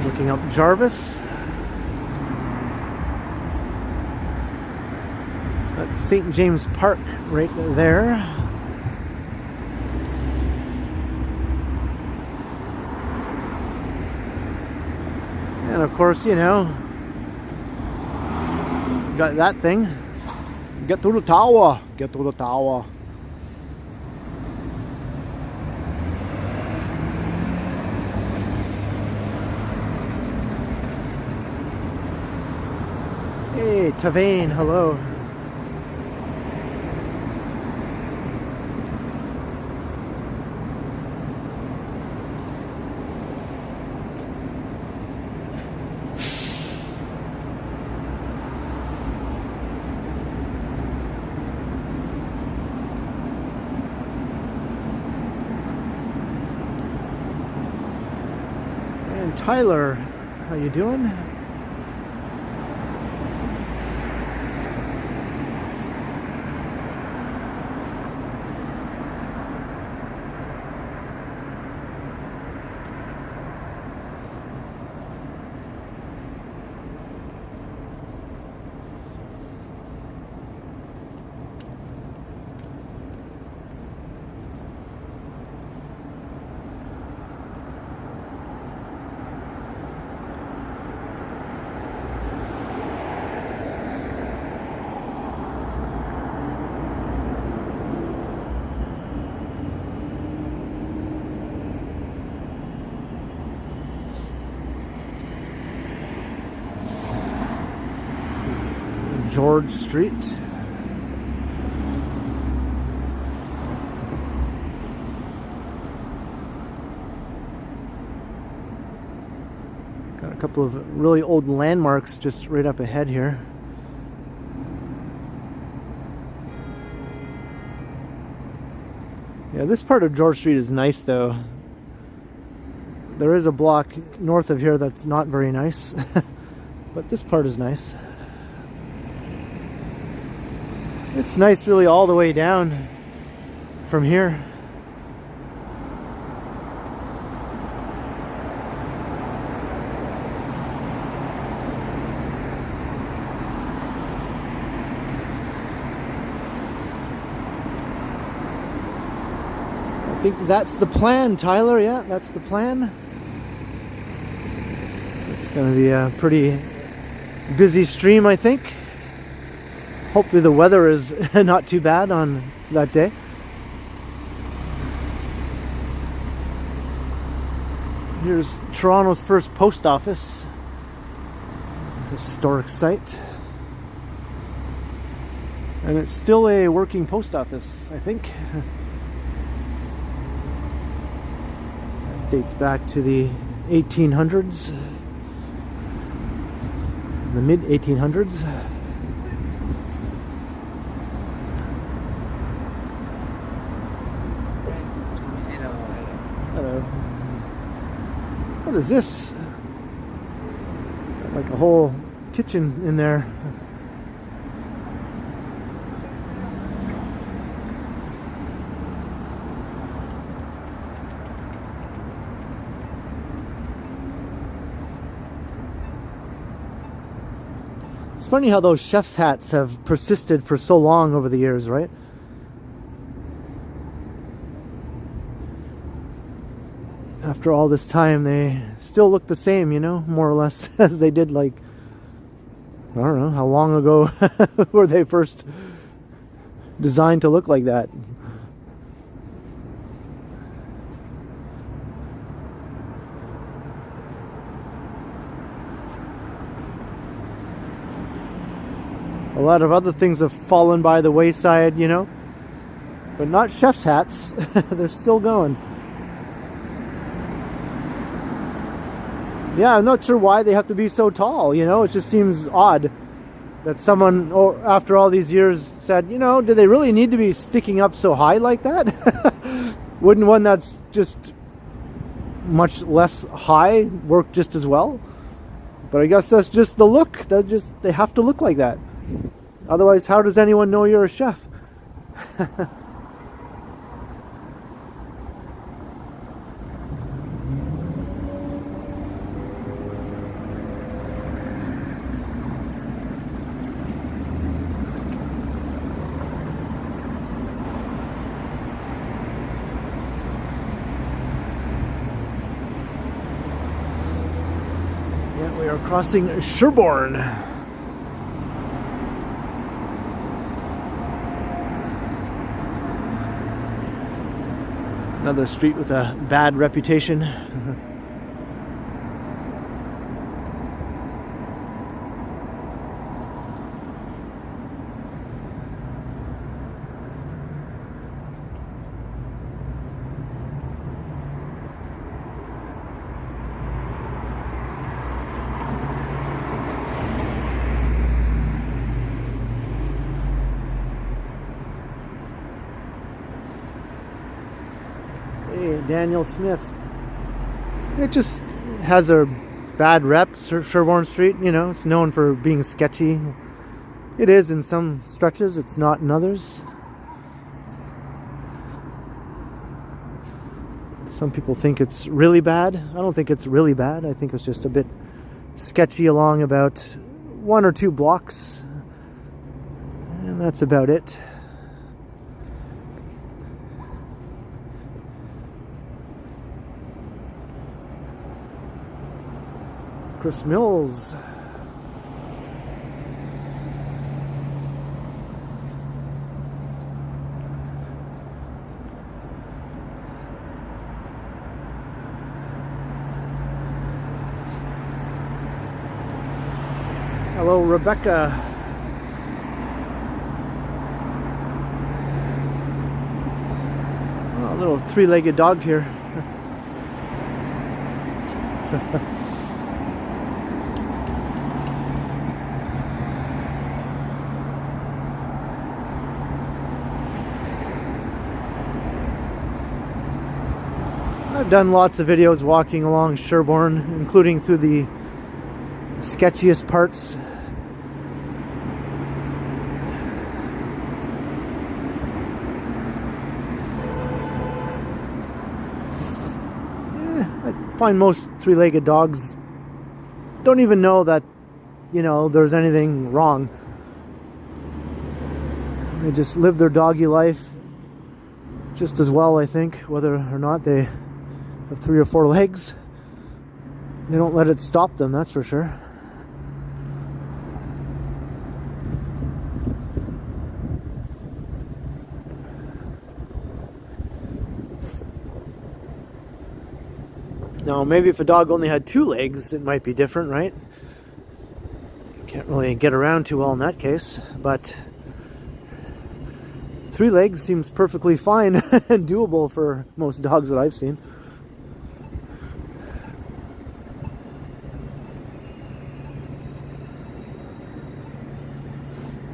Looking up Jarvis. That's St. James Park right there. And of course, you know, got that thing. Get to the tower. Get to the tower. Hey, Tavane, hello. And Tyler, how you doing? George Street. Got a couple of really old landmarks just right up ahead here. Yeah, this part of George Street is nice though. There is a block north of here that's not very nice, but this part is nice. It's nice really all the way down from here. I think that's the plan, Tyler. Yeah, that's the plan. It's going to be a pretty busy stream, I think. Hopefully the weather is not too bad on that day. Here's Toronto's first post office. Historic site. And it's still a working post office, I think. It dates back to the 1800s. The mid 1800s. What is this? Got like a whole kitchen in there. It's funny how those chef's hats have persisted for so long over the years, right? After all this time, they still look the same, you know, more or less, as they did, like, I don't know, how long ago were they first designed to look like that? A lot of other things have fallen by the wayside, you know, but not chef's hats. They're still going. Yeah, I'm not sure why they have to be so tall, you know? It just seems odd that someone, after all these years, said, you know, do they really need to be sticking up so high like that? Wouldn't one that's just much less high work just as well? But I guess that's just the look. They have to look like that. Otherwise, how does anyone know you're a chef? We are crossing Sherbourne. Another street with a bad reputation. Daniel Smith. It just has a bad rep, Sherbourne Street, you know, it's known for being sketchy. It is in some stretches, it's not in others. Some people think it's really bad. I don't think it's really bad. I think it's just a bit sketchy along about 1 or 2 blocks. And that's about it. Chris Mills. Hello, Rebecca. Oh, a little 3-legged dog here. I've done lots of videos walking along Sherbourne, including through the sketchiest parts. I find most 3-legged dogs don't even know that, you know, there's anything wrong. They just live their doggy life just as well, I think, whether or not they have 3 or 4 legs. They don't let it stop them, that's for sure. Now, maybe if a dog only had 2 legs, it might be different, right? Can't really get around too well in that case, but 3 legs seems perfectly fine and doable for most dogs that I've seen.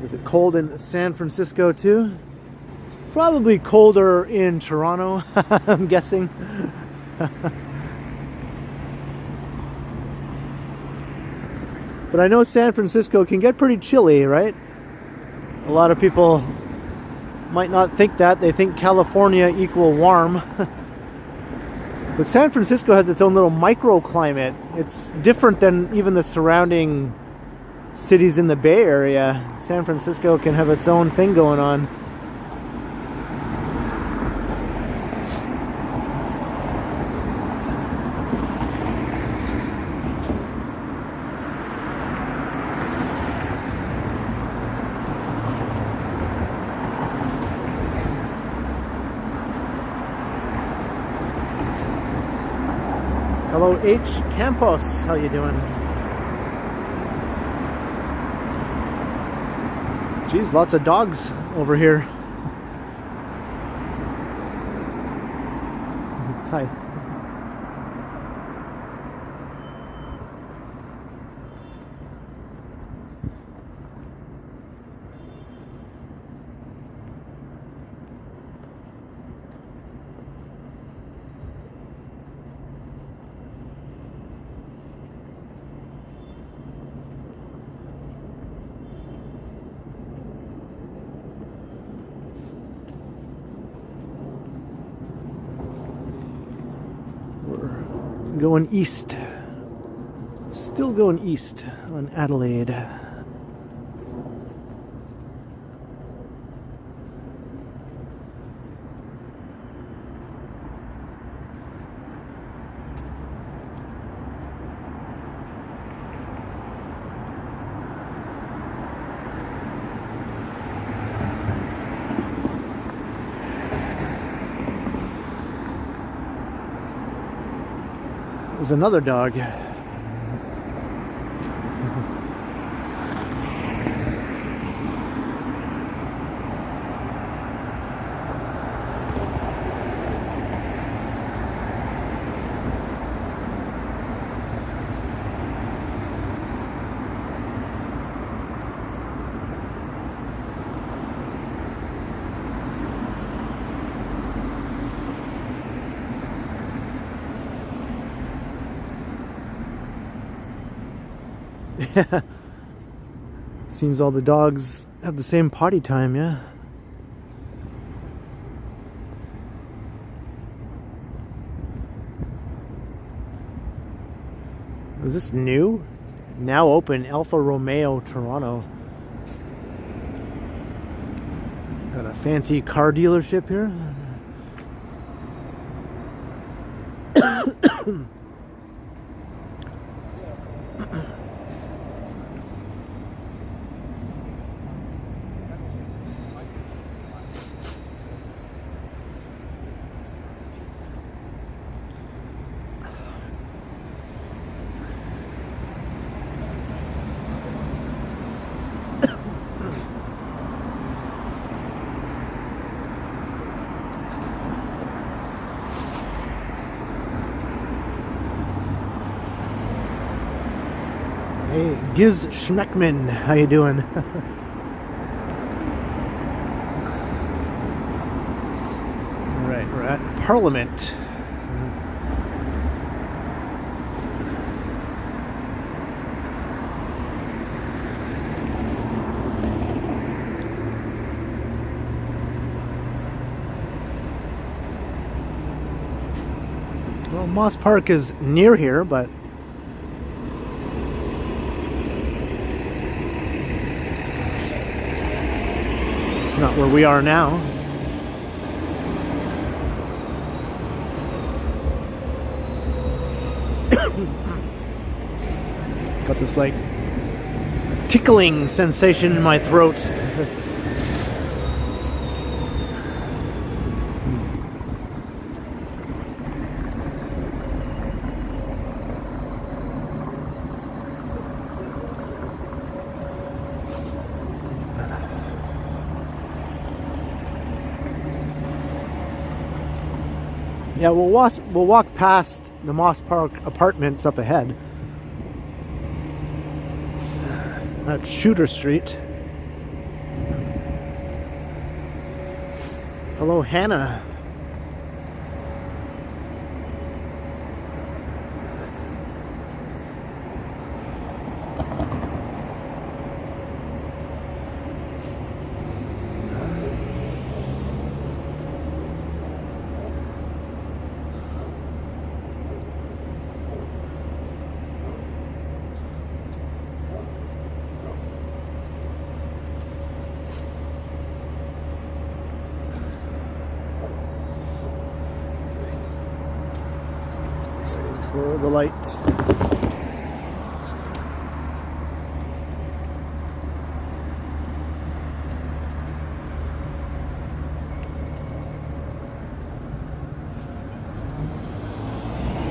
Is it cold in San Francisco too? It's probably colder in Toronto, I'm guessing. But I know San Francisco can get pretty chilly, right? A lot of people might not think that. They think California equal warm. But San Francisco has its own little microclimate. It's different than even the surrounding cities in the Bay Area. San Francisco can have its own thing going on. Hello, H. Campos. How you doing? Geez, lots of dogs over here. Hi. going east. Still going east on Adelaide. There's another dog. Yeah. Seems all the dogs have the same potty time, yeah. Is this new? Now open, Alfa Romeo, Toronto. Got a fancy car dealership here. Hey, Giz Schmeckman, how you doing? Alright, we're at Parliament. Well, Moss Park is near here, but not where we are now. Got this like tickling sensation in my throat. Yeah, we'll walk past the Moss Park apartments up ahead. At Shooter Street. Hello, Hannah. For the light.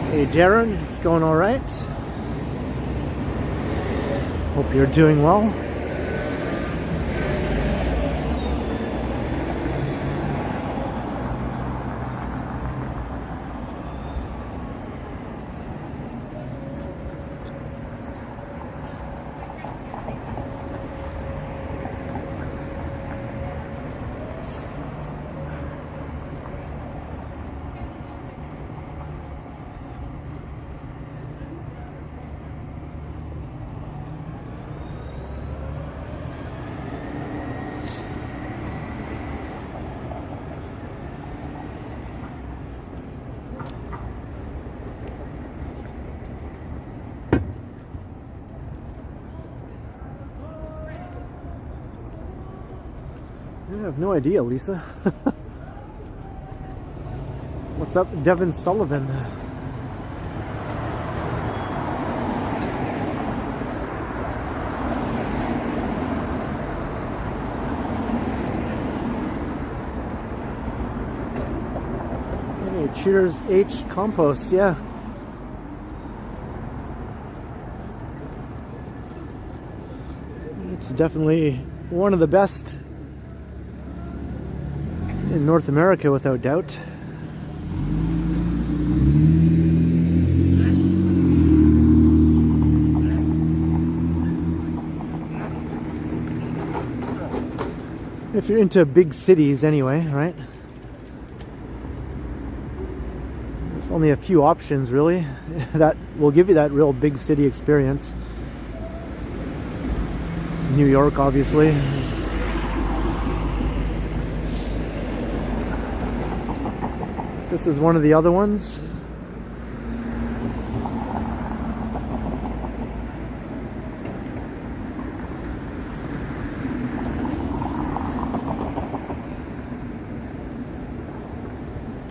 Hey Darren, it's going all right. Hope you're doing well. I have no idea, Lisa. What's up, Devin Sullivan? Hey, Cheers H Compost, yeah. It's definitely one of the best in North America, without doubt. If you're into big cities anyway, right? There's only a few options really that will give you that real big city experience. New York, obviously. This is one of the other ones.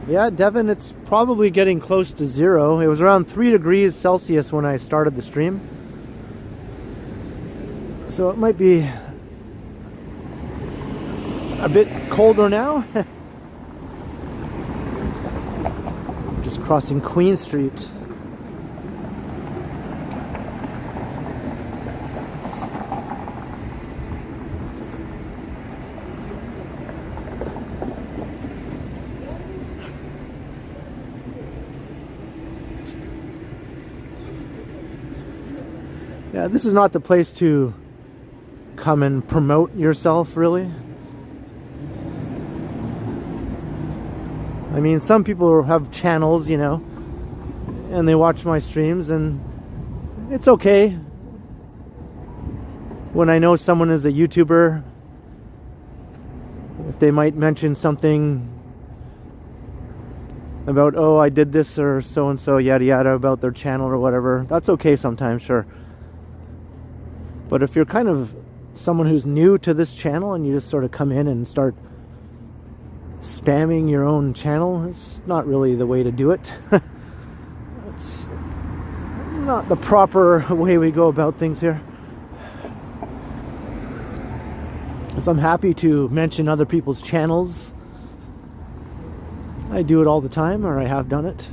Yeah, Devin, it's probably getting close to 0. It was around 3 degrees Celsius when I started the stream. So it might be a bit colder now. Just crossing Queen Street. Yeah, this is not the place to come and promote yourself, really. I mean, some people have channels, you know, and they watch my streams, and it's okay when I know someone is a YouTuber, if they might mention something about, oh, I did this or so and so, yada yada, about their channel or whatever. That's okay sometimes, sure. But if you're kind of someone who's new to this channel and you just sort of come in and start spamming your own channel, it's not really the way to do it. It's not the proper way we go about things here. So I'm happy to mention other people's channels. I do it all the time, or I have done it.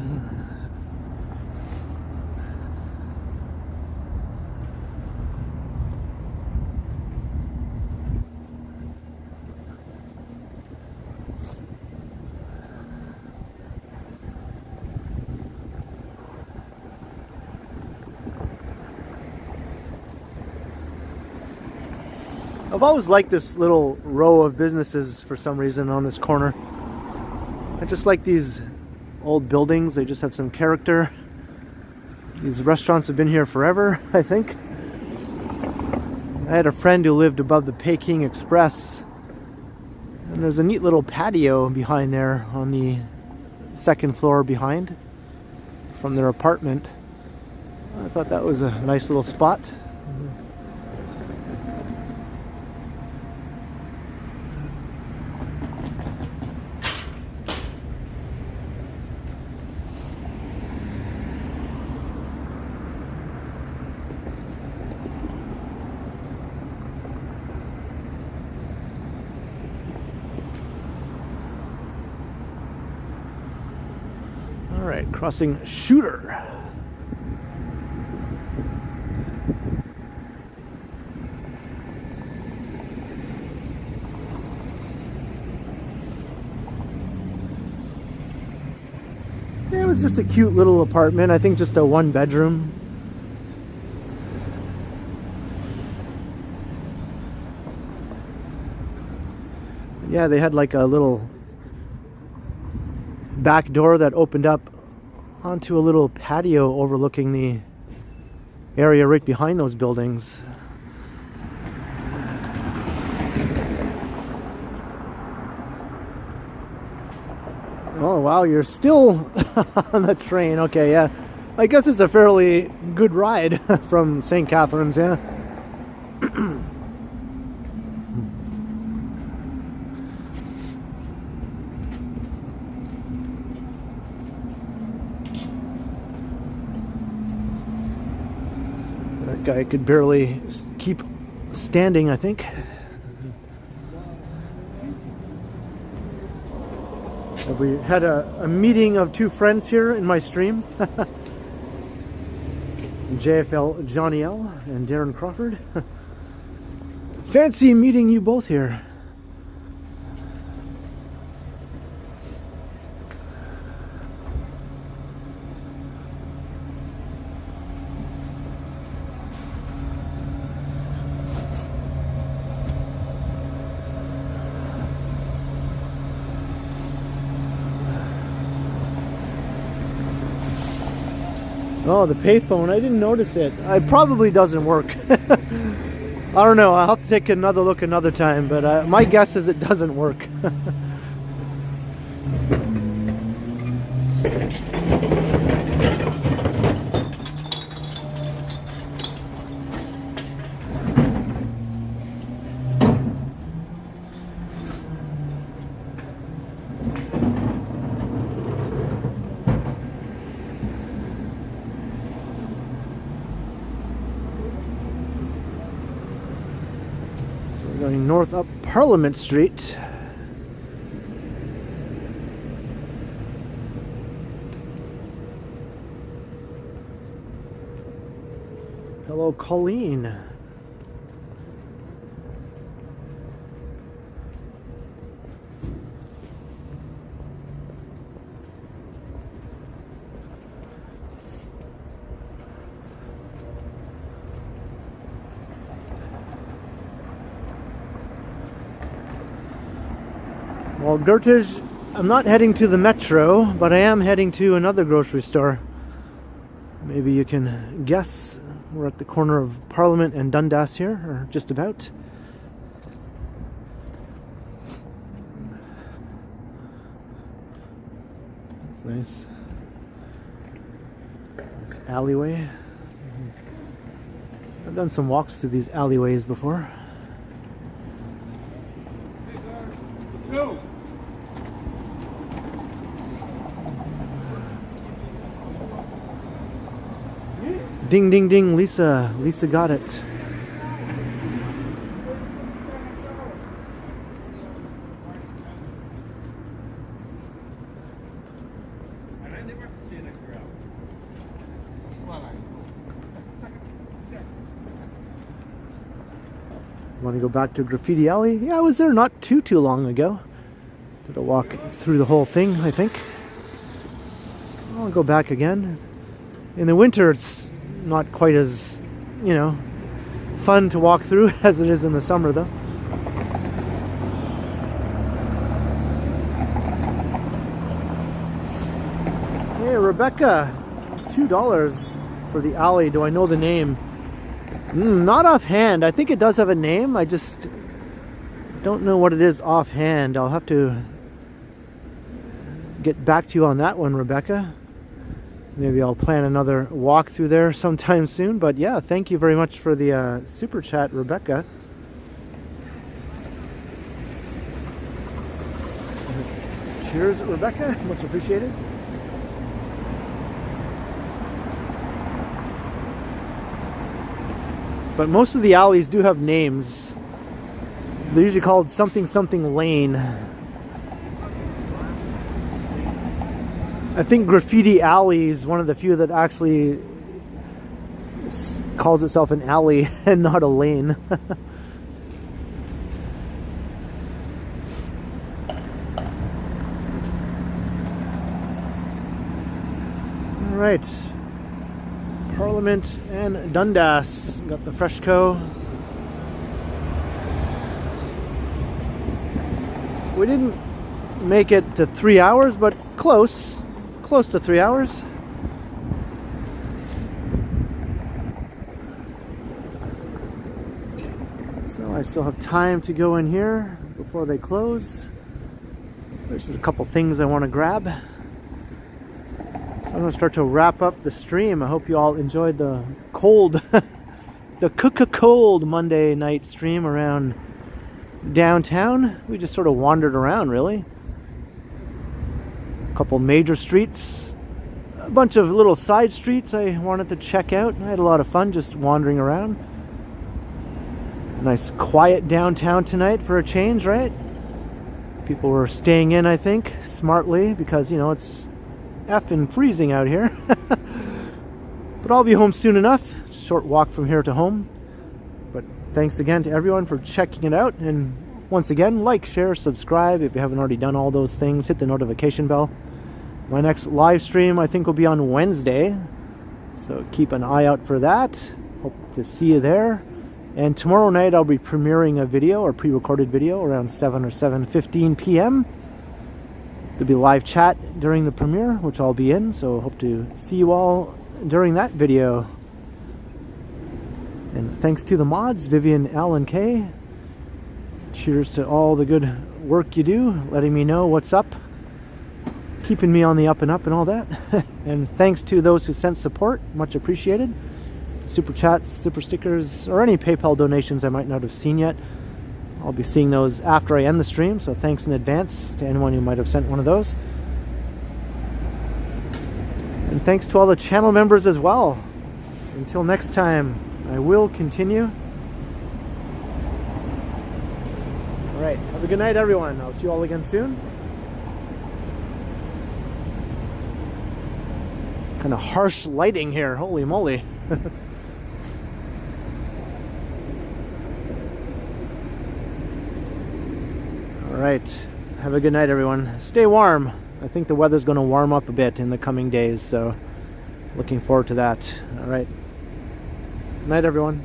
I've always liked this little row of businesses for some reason on this corner. I just like these old buildings. They just have some character. These restaurants have been here forever, I think. I had a friend who lived above the Peking Express, and there's a neat little patio behind there on the second floor behind from their apartment. I thought that was a nice little spot. Alright, crossing Shooter. It was just a cute little apartment, I think just a 1-bedroom. Yeah, they had like a little back door that opened up onto a little patio overlooking the area right behind those buildings. Oh wow, you're still on the train. Okay, yeah. I guess it's a fairly good ride from St. Catharines, yeah. guy could barely keep standing, I think. We had a meeting of two friends here in my stream. JFL Johnny L and Darren Crawford. Fancy meeting you both here. Oh, the payphone, I didn't notice it. It probably doesn't work. I don't know, I'll have to take another look another time, but my guess is it doesn't work. Going north up Parliament Street. Hello, Colleen. Well, Gertish, I'm not heading to the metro, but I am heading to another grocery store. Maybe you can guess. We're at the corner of Parliament and Dundas here, or just about. That's nice. This alleyway. I've done some walks through these alleyways before. Go! Ding, ding, ding, Lisa. Lisa got it. Want to go back to Graffiti Alley? Yeah, I was there not too long ago. Did a walk through the whole thing, I think. I'll go back again. In the winter, it's not quite as, you know, fun to walk through as it is in the summer, though. Hey, Rebecca, $2 for the alley. Do I know the name? Not offhand. I think it does have a name. I just don't know what it is offhand. I'll have to get back to you on that one, Rebecca. Maybe I'll plan another walk through there sometime soon. But yeah, thank you very much for the super chat, Rebecca. Cheers, Rebecca. Much appreciated. But most of the alleys do have names. They're usually called something something lane. I think Graffiti Alley is one of the few that actually calls itself an alley and not a lane. All right. Parliament and Dundas. Got the Freshco. We didn't make it to 3 hours, but close to 3 hours. So I still have time to go in here before they close. There's just a couple things I want to grab. So I'm going to start to wrap up the stream. I hope you all enjoyed the cold, the cold Monday night stream around downtown. We just sort of wandered around, really. A couple major streets, a bunch of little side streets I wanted to check out. I had a lot of fun just wandering around. Nice quiet downtown tonight for a change, right? People were staying in, I think, smartly, because, you know, it's effing freezing out here. But I'll be home soon enough. Short walk from here to home. But thanks again to everyone for checking it out. And once again, like, share, subscribe if you haven't already done all those things. Hit the notification bell. My next live stream, I think, will be on Wednesday. So keep an eye out for that. Hope to see you there. And tomorrow night I'll be premiering a video, or pre-recorded video, around 7 or 7:15 p.m. There'll be live chat during the premiere, which I'll be in. So hope to see you all during that video. And thanks to the mods, Vivian, Alan K. Cheers to all the good work you do, letting me know what's up, keeping me on the up and up and all that. And thanks to those who sent support, much appreciated. Super chats, super stickers, or any PayPal donations I might not have seen yet. I'll be seeing those after I end the stream, so thanks in advance to anyone who might have sent one of those. And thanks to all the channel members as well. Until next time, I will continue. Alright, have a good night everyone. I'll see you all again soon. Kind of harsh lighting here, holy moly. Alright, have a good night everyone. Stay warm. I think the weather's going to warm up a bit in the coming days, so looking forward to that. Alright, night everyone.